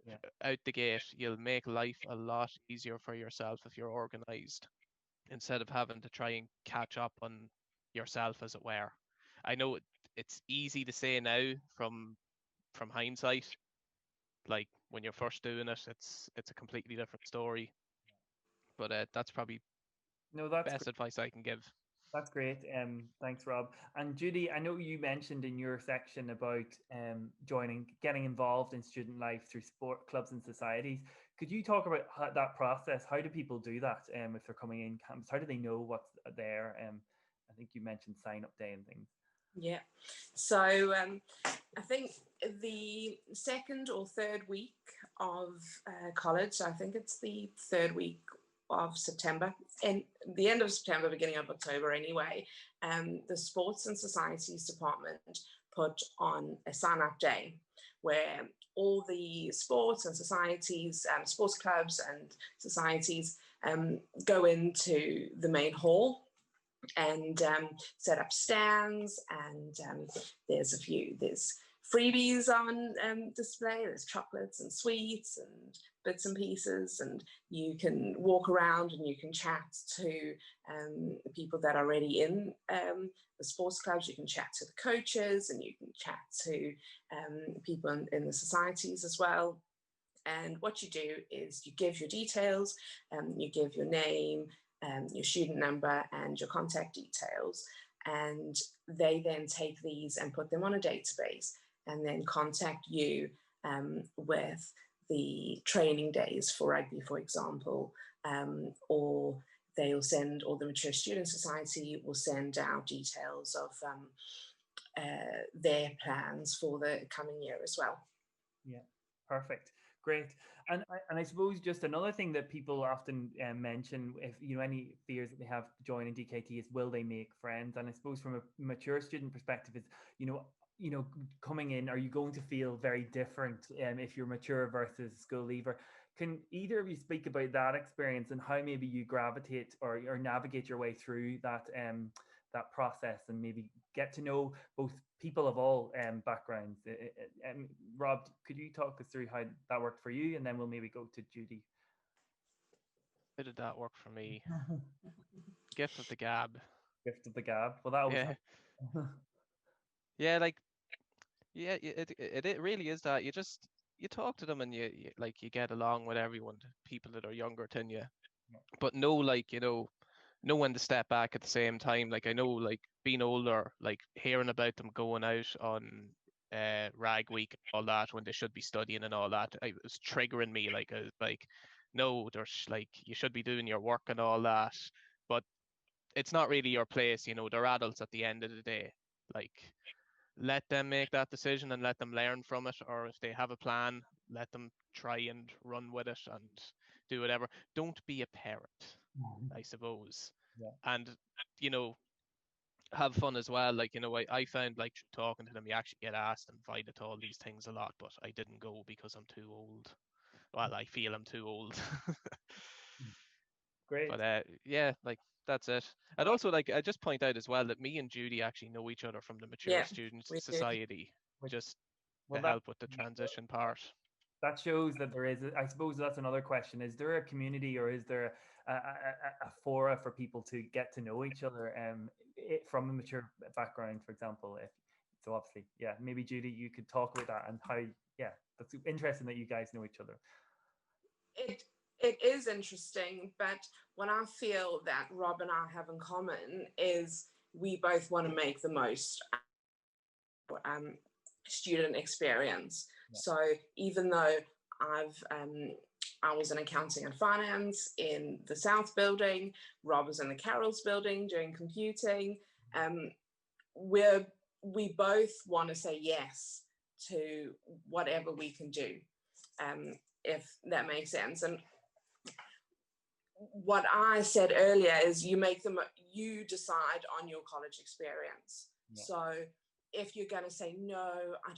Yeah. Out the gate, you'll make life a lot easier for yourself if you're organized, instead of having to try and catch up on yourself, as it were. I know it's easy to say now from hindsight. Like, when you're first doing it, it's a completely different story. But that's probably No, that's best advice I can give. That's great. Thanks, Rob. And Judy, I know you mentioned in your section about getting involved in student life through sport clubs and societies. Could you talk about that process? How do people do that if they're coming in campus? How do they know what's there? I think you mentioned sign up day and things. Yeah. So I think the second or third week of college, I think it's the third week of September, and the end of September, beginning of October anyway, the Sports and Societies Department put on a sign-up day where all the sports and societies, sports clubs and societies go into the main hall and set up stands, and there's freebies on display. There's chocolates and sweets and bits and pieces, and you can walk around and you can chat to people that are already in the sports clubs. You can chat to the coaches, and you can chat to people in the societies as well. And what you do is you give your details, you give your name, your student number and your contact details, and they then take these and put them on a database and then contact you with the training days for rugby, for example, or they'll send, or the Mature Student Society will send out details of their plans for the coming year as well. Yeah, perfect. Great. And I suppose just another thing that people often mention, if you know, any fears that they have joining DkIT, is will they make friends? And I suppose from a mature student perspective, is you know, coming in, are you going to feel very different if you're mature versus a school leaver? Can either of you speak about that experience and how maybe you gravitate or navigate your way through that that process, and maybe get to know both people of all backgrounds? Rob, could you talk us through how that worked for you, and then we'll maybe go to Judy. How did that work for me? Gift of the gab. Gift of the gab. Well, that was Yeah. Yeah, like, yeah, it really is that. You talk to them and you like you get along with everyone, people that are younger than you. But no, like, you know, know when to step back at the same time. Like I know, like being older, like hearing about them going out on rag week and all that when they should be studying and all that, it was triggering me. Like I was like, no, there's like you should be doing your work and all that, but it's not really your place. You know, they're adults at the end of the day. Like let them make that decision and let them learn from it, or if they have a plan, let them try and run with it and do whatever. Don't be a parent, I suppose. Yeah. And you know, have fun as well. Like, you know, I found like talking to them, you actually get asked and invited to all these things a lot, but I didn't go because I'm too old. Well, I feel I'm too old. Great. But yeah, like that's it. And also, like, I just point out as well that me and Judy actually know each other from the Mature Students we do. Society, just Well, to help with the transition part. that shows that there is, I suppose that's another question. Is there a community, or is there a fora for people to get to know each other from a mature background, for example? So obviously, yeah, maybe Judy, you could talk about that and how, yeah, that's interesting that you guys know each other. It is interesting, but what I feel that Rob and I have in common is we both want to make the most student experience. Yeah. So even though I was in accounting and finance in the South building, Rob was in the Carroll's building doing computing, we both want to say yes to whatever we can do, if that makes sense. And what I said earlier is you decide on your college experience. Yeah. So if you're going to say, no, I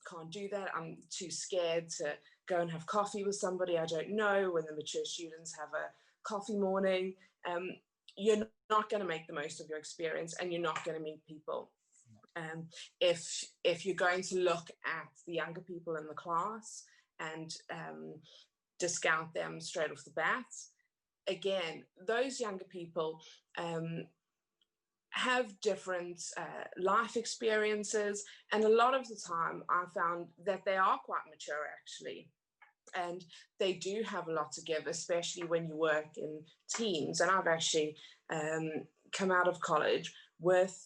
can't do that, I'm too scared to go and have coffee with somebody I don't know, when the mature students have a coffee morning, you're not going to make the most of your experience and you're not going to meet people. If you're going to look at the younger people in the class and discount them straight off the bat, again, those younger people have different life experiences, and a lot of the time I found that they are quite mature actually, and they do have a lot to give, especially when you work in teams. And I've actually come out of college with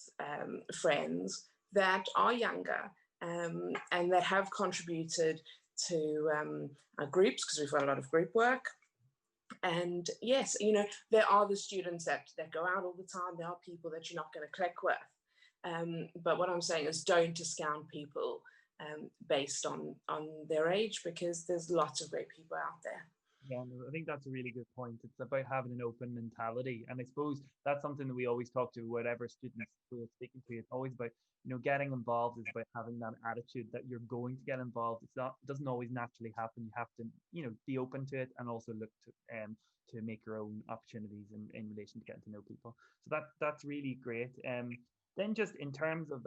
friends that are younger and that have contributed to our groups, because we've got a lot of group work. And yes, you know, there are the students that go out all the time. There are people that you're not going to click with. But what I'm saying is don't discount people based on their age, because there's lots of great people out there. Yeah, I think that's a really good point. It's about having an open mentality. And I suppose that's something that we always talk to whatever students we're speaking to. It's always about, you know, getting involved is about having that attitude that you're going to get involved. It doesn't always naturally happen. You have to, you know, be open to it and also look to make your own opportunities in relation to getting to know people. So that's really great. Then just in terms of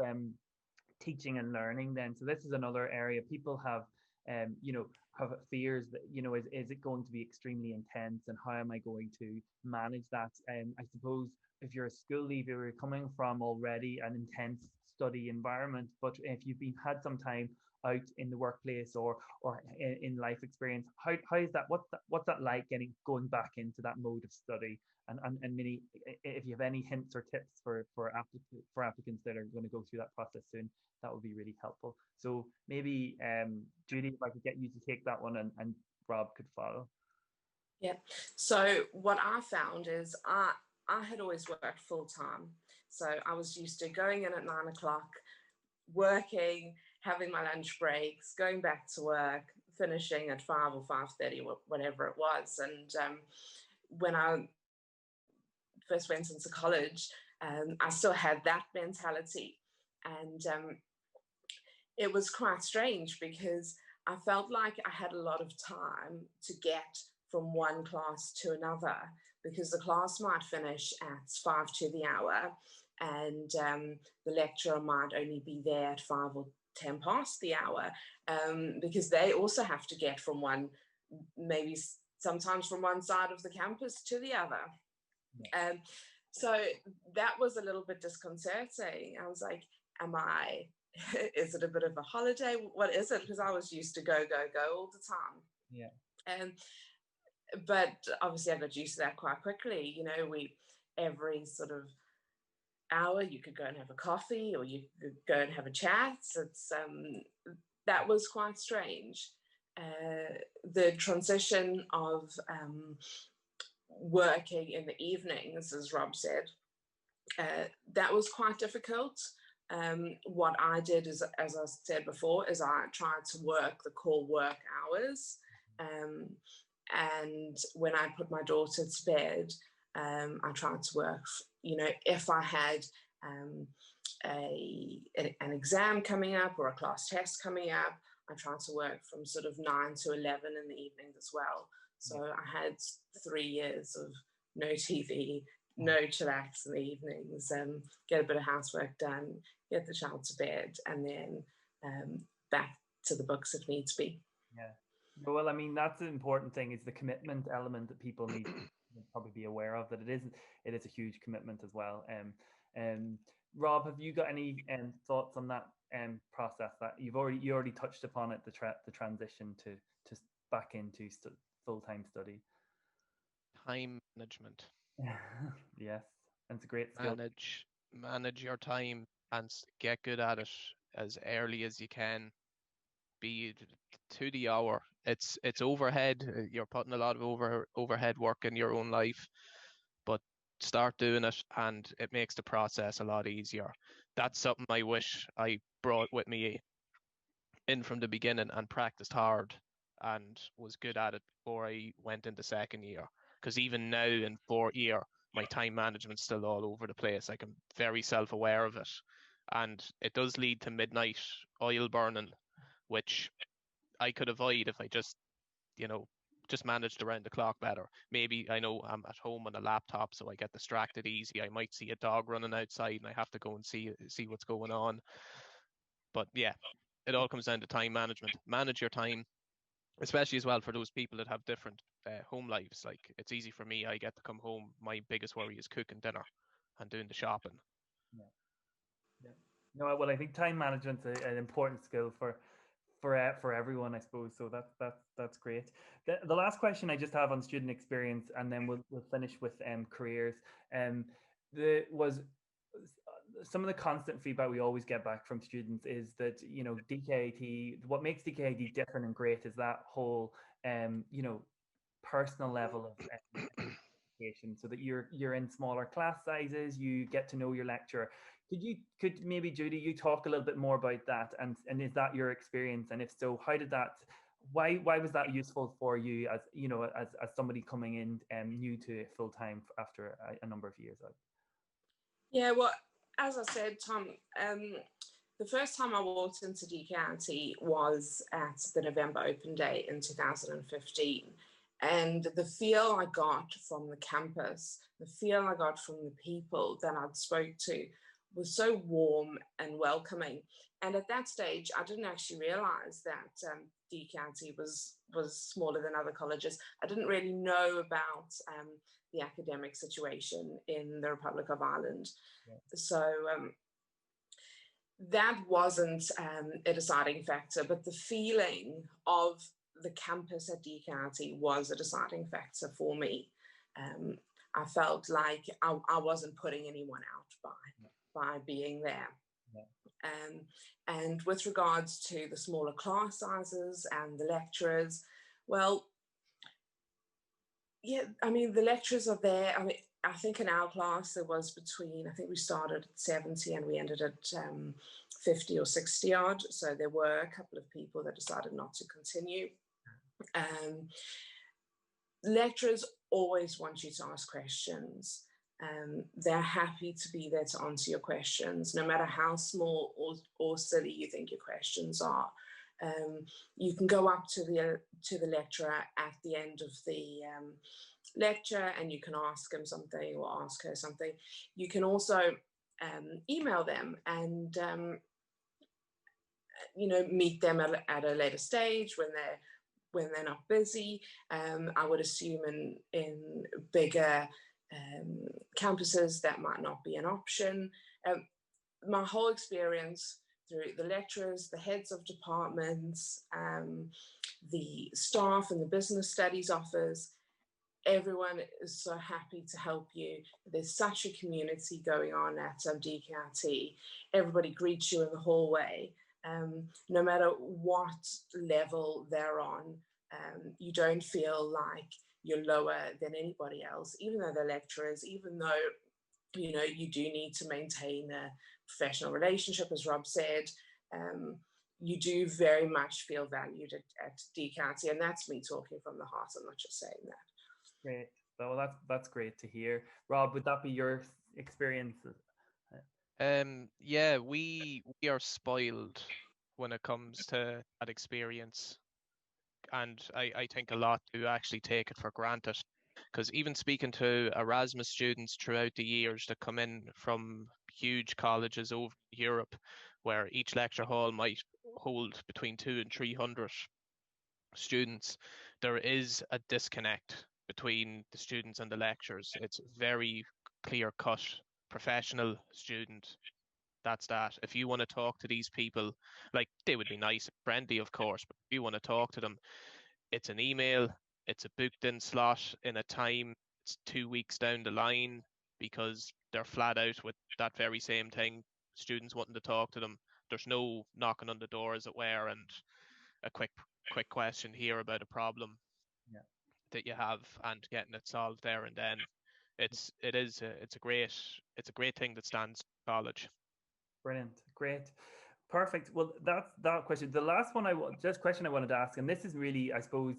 teaching and learning then, so this is another area people have you know, have fears that, you know, is it going to be extremely intense, and how am I going to manage that? I suppose if you're a school leaver, you're coming from already an intense study environment, but if you've had some time out in the workplace or in life experience, how is that? What's that like going back into that mode of study? And maybe if you have any hints or tips for applicants that are going to go through that process soon, that would be really helpful. So maybe Judy, if I could get you to take that one, and Rob could follow. Yeah. So what I found is I had always worked full time. So I was used to going in at 9 o'clock, working, having my lunch breaks, going back to work, finishing at 5 or 5:30, whatever it was. And when I first went into college, I still had that mentality. And it was quite strange, because I felt like I had a lot of time to get from one class to another, because the class might finish at 5 to the hour, and the lecturer might only be there at 5 or 10 past the hour, because they also have to get from one, maybe sometimes from one side of the campus to the other. Yeah. So that was a little bit disconcerting. I was like, is it a bit of a holiday? What is it? Because I was used to go all the time. Yeah. but obviously I got used to that quite quickly. You know, every sort of hour you could go and have a coffee, or you could go and have a chat. That was quite strange. The transition of working in the evenings, as Rob said, that was quite difficult. What I did is, as I said before, is I tried to work the core work hours. And when I put my daughter to bed, I tried to work, you know, if I had an exam coming up or a class test coming up, I tried to work from sort of 9 to 11 in the evenings as well. So I had 3 years of no TV, no chillax in the evenings, get a bit of housework done, get the child to bed, and then back to the books if needs be. Yeah. Well, I mean, that's the important thing, is the commitment element that people need to probably be aware of, that it is a huge commitment as well. Rob, have you got any thoughts on that process that you already touched upon it, the transition to back into full-time study? Time management. Yes, and it's a great skill. Manage your time and get good at it as early as you can. Be to the hour. It's overhead. You're putting a lot of overhead work in your own life, but start doing it, and it makes the process a lot easier. That's something I wish I brought with me in from the beginning and practiced hard and was good at it before I went into second year. Because even now in fourth year, my time management's still all over the place. Like, I'm very self-aware of it, and it does lead to midnight oil burning, which I could avoid if I just managed around the clock better. Maybe I know I'm at home on a laptop, so I get distracted easy. I might see a dog running outside and I have to go and see what's going on. But yeah, it all comes down to time management. Manage your time, especially as well for those people that have different home lives. Like, it's easy for me. I get to come home. My biggest worry is cooking dinner and doing the shopping. Yeah. No, well, I think time management's an important skill for everyone, I suppose. So that's great. The last question I just have on student experience, and then we'll finish with careers. Was some of the constant feedback we always get back from students is that, you know, DkIT, what makes DkIT different and great is that whole personal level of education, so that you're in smaller class sizes, you get to know your lecturer. Could maybe, Judy, you talk a little bit more about that, and is that your experience, and if so, why was that useful for you, as you know, as somebody coming in new to full time after a number of years out? Yeah, well, as I said, Tom, the first time I walked into DkIT was at the November Open Day in 2015. And the feel I got from the campus, the feel I got from the people that I'd spoke to was so warm and welcoming. And at that stage, I didn't actually realize that DkIT was smaller than other colleges. I didn't really know about the academic situation in the Republic of Ireland. Yeah. So that wasn't a deciding factor, but the feeling of the campus at DkIT was a deciding factor for me. I felt like I wasn't putting anyone out by being there. Yeah. And with regards to the smaller class sizes and the lecturers, well, yeah, I mean, the lecturers are there. I mean, I think in our class there was I think we started at 70 and we ended at 50 or 60 odd. So there were a couple of people that decided not to continue. Lecturers always want you to ask questions. They're happy to be there to answer your questions, no matter how small or silly you think your questions are. You can go up to the lecturer at the end of the lecture and you can ask him something or ask her something. You can also email them and meet them at a later stage when they're not busy. I would assume in bigger campuses that might not be an option. My whole experience through the lecturers, the heads of departments, the staff in the business studies office, everyone is so happy to help you. There's such a community going on at DkIT. Everybody greets you in the hallway, no matter what level they're on. You don't feel like you're lower than anybody else, even though they're lecturers, even though you do need to maintain a professional relationship, as Rob said. You do very much feel valued at DkIT, and that's me talking from the heart. I'm not just saying that. Great. Well, that's great to hear. Rob, would that be your experience? Yeah, we are spoiled when it comes to that experience, and I think a lot do actually take it for granted. Because even speaking to Erasmus students throughout the years that come in from huge colleges over Europe, where each lecture hall might hold between 200 and 300 students, there is a disconnect between the students and the lecturers. It's very clear cut, professional student. That's that. If you want to talk to these people, like, they would be nice and friendly, of course, but if you want to talk to them, it's an email, it's a booked in slot in a time, it's 2 weeks down the line, because they're flat out with that very same thing, students wanting to talk to them. There's no knocking on the door, as it were, and a quick question here about a problem that you have and getting it solved there and then. It's a great thing that stands in college. Brilliant, great, perfect. Well, that's that question. The last one question I wanted to ask, and this is really, I suppose,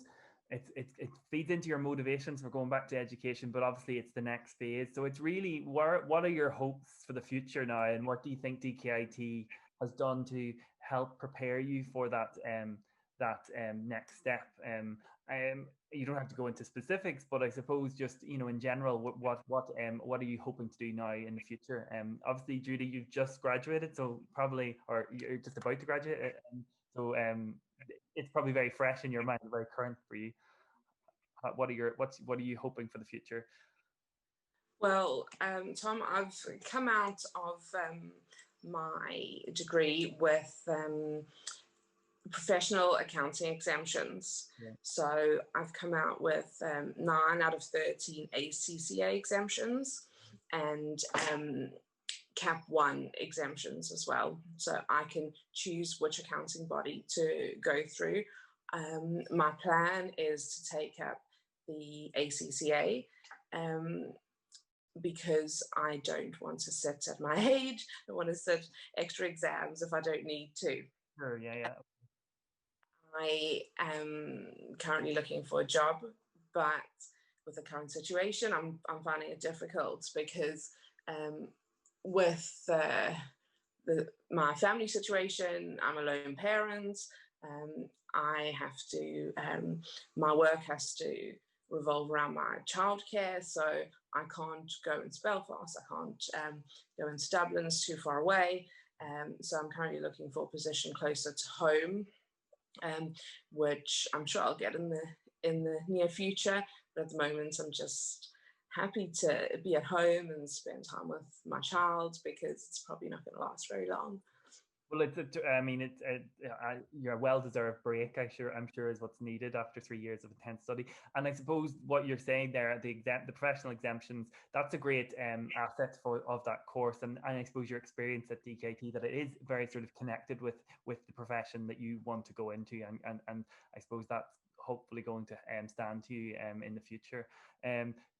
it feeds into your motivations for going back to education, but obviously it's the next phase. So it's really, what are your hopes for the future now, and what do you think DkIT has done to help prepare you for that next step? You don't have to go into specifics, but I suppose just, in general, what are you hoping to do now in the future? Obviously, Judy, you've just graduated, so probably, or you're just about to graduate, so it's probably very fresh in your mind, very current for you. What are you hoping for the future? Well, Tom, I've come out of my degree with professional accounting exemptions. Yeah. So I've come out with 9 out of 13 ACCA exemptions and CAP 1 exemptions as well. So I can choose which accounting body to go through. My plan is to take up the ACCA because I don't want to sit at my age. I want to sit extra exams if I don't need to. Sure, yeah. I am currently looking for a job, but with the current situation, I'm finding it difficult because with my family situation, I'm a lone parent. I have to, my work has to revolve around my childcare, so I can't go into Belfast, I can't go into Dublin, it's too far away. So I'm currently looking for a position closer to home, which I'm sure I'll get in the near future. But at the moment, I'm just happy to be at home and spend time with my child because it's probably not going to last very long. Well, your well-deserved break, I'm sure is what's needed after 3 years of intense study. And I suppose what you're saying there, the professional exemptions, that's a great asset of that course. And I suppose your experience at DkIT, that it is very sort of connected with the profession that you want to go into, and I suppose that's hopefully going to stand to you in the future.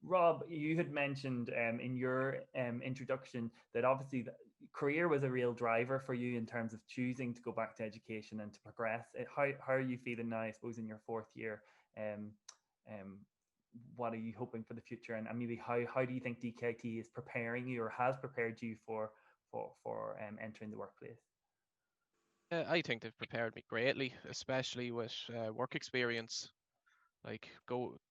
Rob, you had mentioned in your introduction that obviously career was a real driver for you in terms of choosing to go back to education and to progress. How are you feeling now, I suppose, in your 4th year? What are you hoping for the future, and maybe how do you think DkIT is preparing you or has prepared you for entering the workplace? I think they've prepared me greatly, especially with work experience. Like,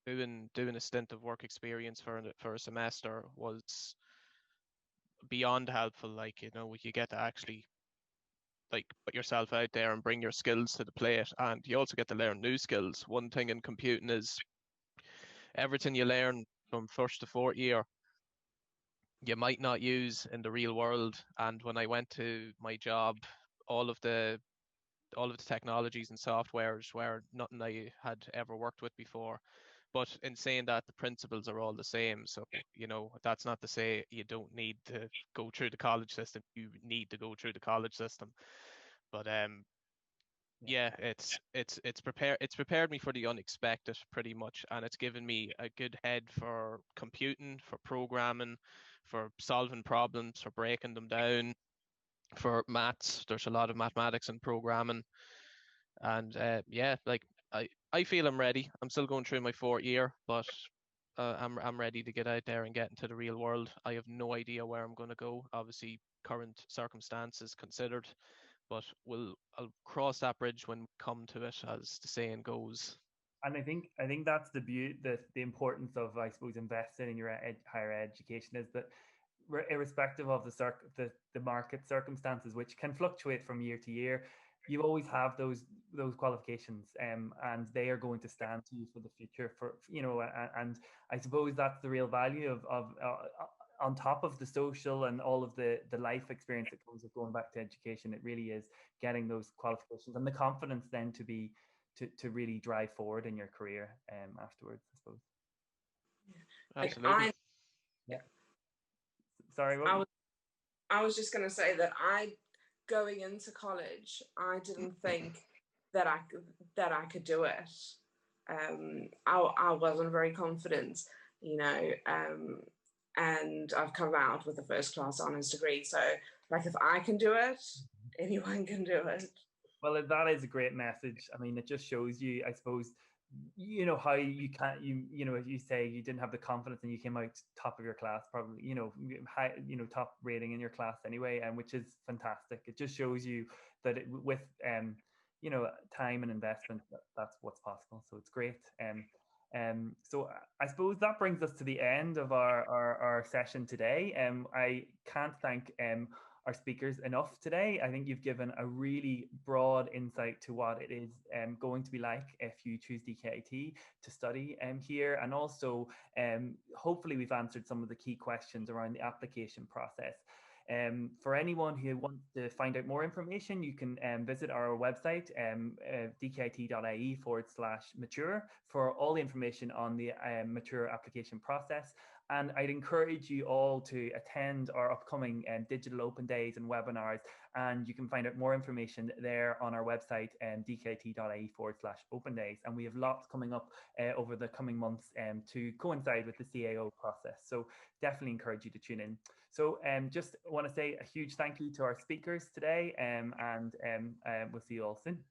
doing a stint of work experience for a semester was beyond helpful. Like, you get to actually, like, put yourself out there and bring your skills to the plate, and you also get to learn new skills. One thing in computing is everything you learn from 1st to 4th year you might not use in the real world. And when I went to my job, all of the technologies and softwares were nothing I had ever worked with before. But in saying that, the principles are all the same. So, you know, that's not to say you don't need to go through the college system. You need to go through the college system. But yeah, it's prepared me for the unexpected pretty much, and it's given me a good head for computing, for programming, for solving problems, for breaking them down, for maths. There's a lot of mathematics and programming, and yeah, like I feel I'm ready. I'm still going through my 4th year, but I'm ready to get out there and get into the real world. I have no idea where I'm going to go. Obviously, current circumstances considered, but I'll cross that bridge when we come to it, as the saying goes. And I think that's the importance of, I suppose, investing in your higher education, is that irrespective of the market circumstances, which can fluctuate from year to year, you always have those qualifications, and they are going to stand to you for the future. For and I suppose that's the real value of on top of the social and all of the life experience that comes with going back to education. It really is getting those qualifications and the confidence then to really drive forward in your career afterwards, I suppose. Absolutely. Yeah. Sorry, I was just going to say that going into college, I didn't think that I could do it. I wasn't very confident, and I've come out with a first class honours degree. So, like, if I can do it, anyone can do it. Well, that is a great message. I mean, it just shows you, I suppose, how you can't, if you say you didn't have the confidence and you came out top of your class, probably, high, top rating in your class anyway, and which is fantastic. It just shows you that with time and investment, that's what's possible. So it's great. So I suppose that brings us to the end of our session today. I can't thank our speakers enough today. I think you've given a really broad insight to what it is going to be like if you choose DkIT to study here, and also hopefully we've answered some of the key questions around the application process. For anyone who wants to find out more information, you can visit our website, dkit.ie/mature, for all the information on the mature application process. And I'd encourage you all to attend our upcoming digital open days and webinars. And you can find out more information there on our website, dkit.ie/open days. And we have lots coming up over the coming months to coincide with the CAO process. So definitely encourage you to tune in. So just want to say a huge thank you to our speakers today, and we'll see you all soon.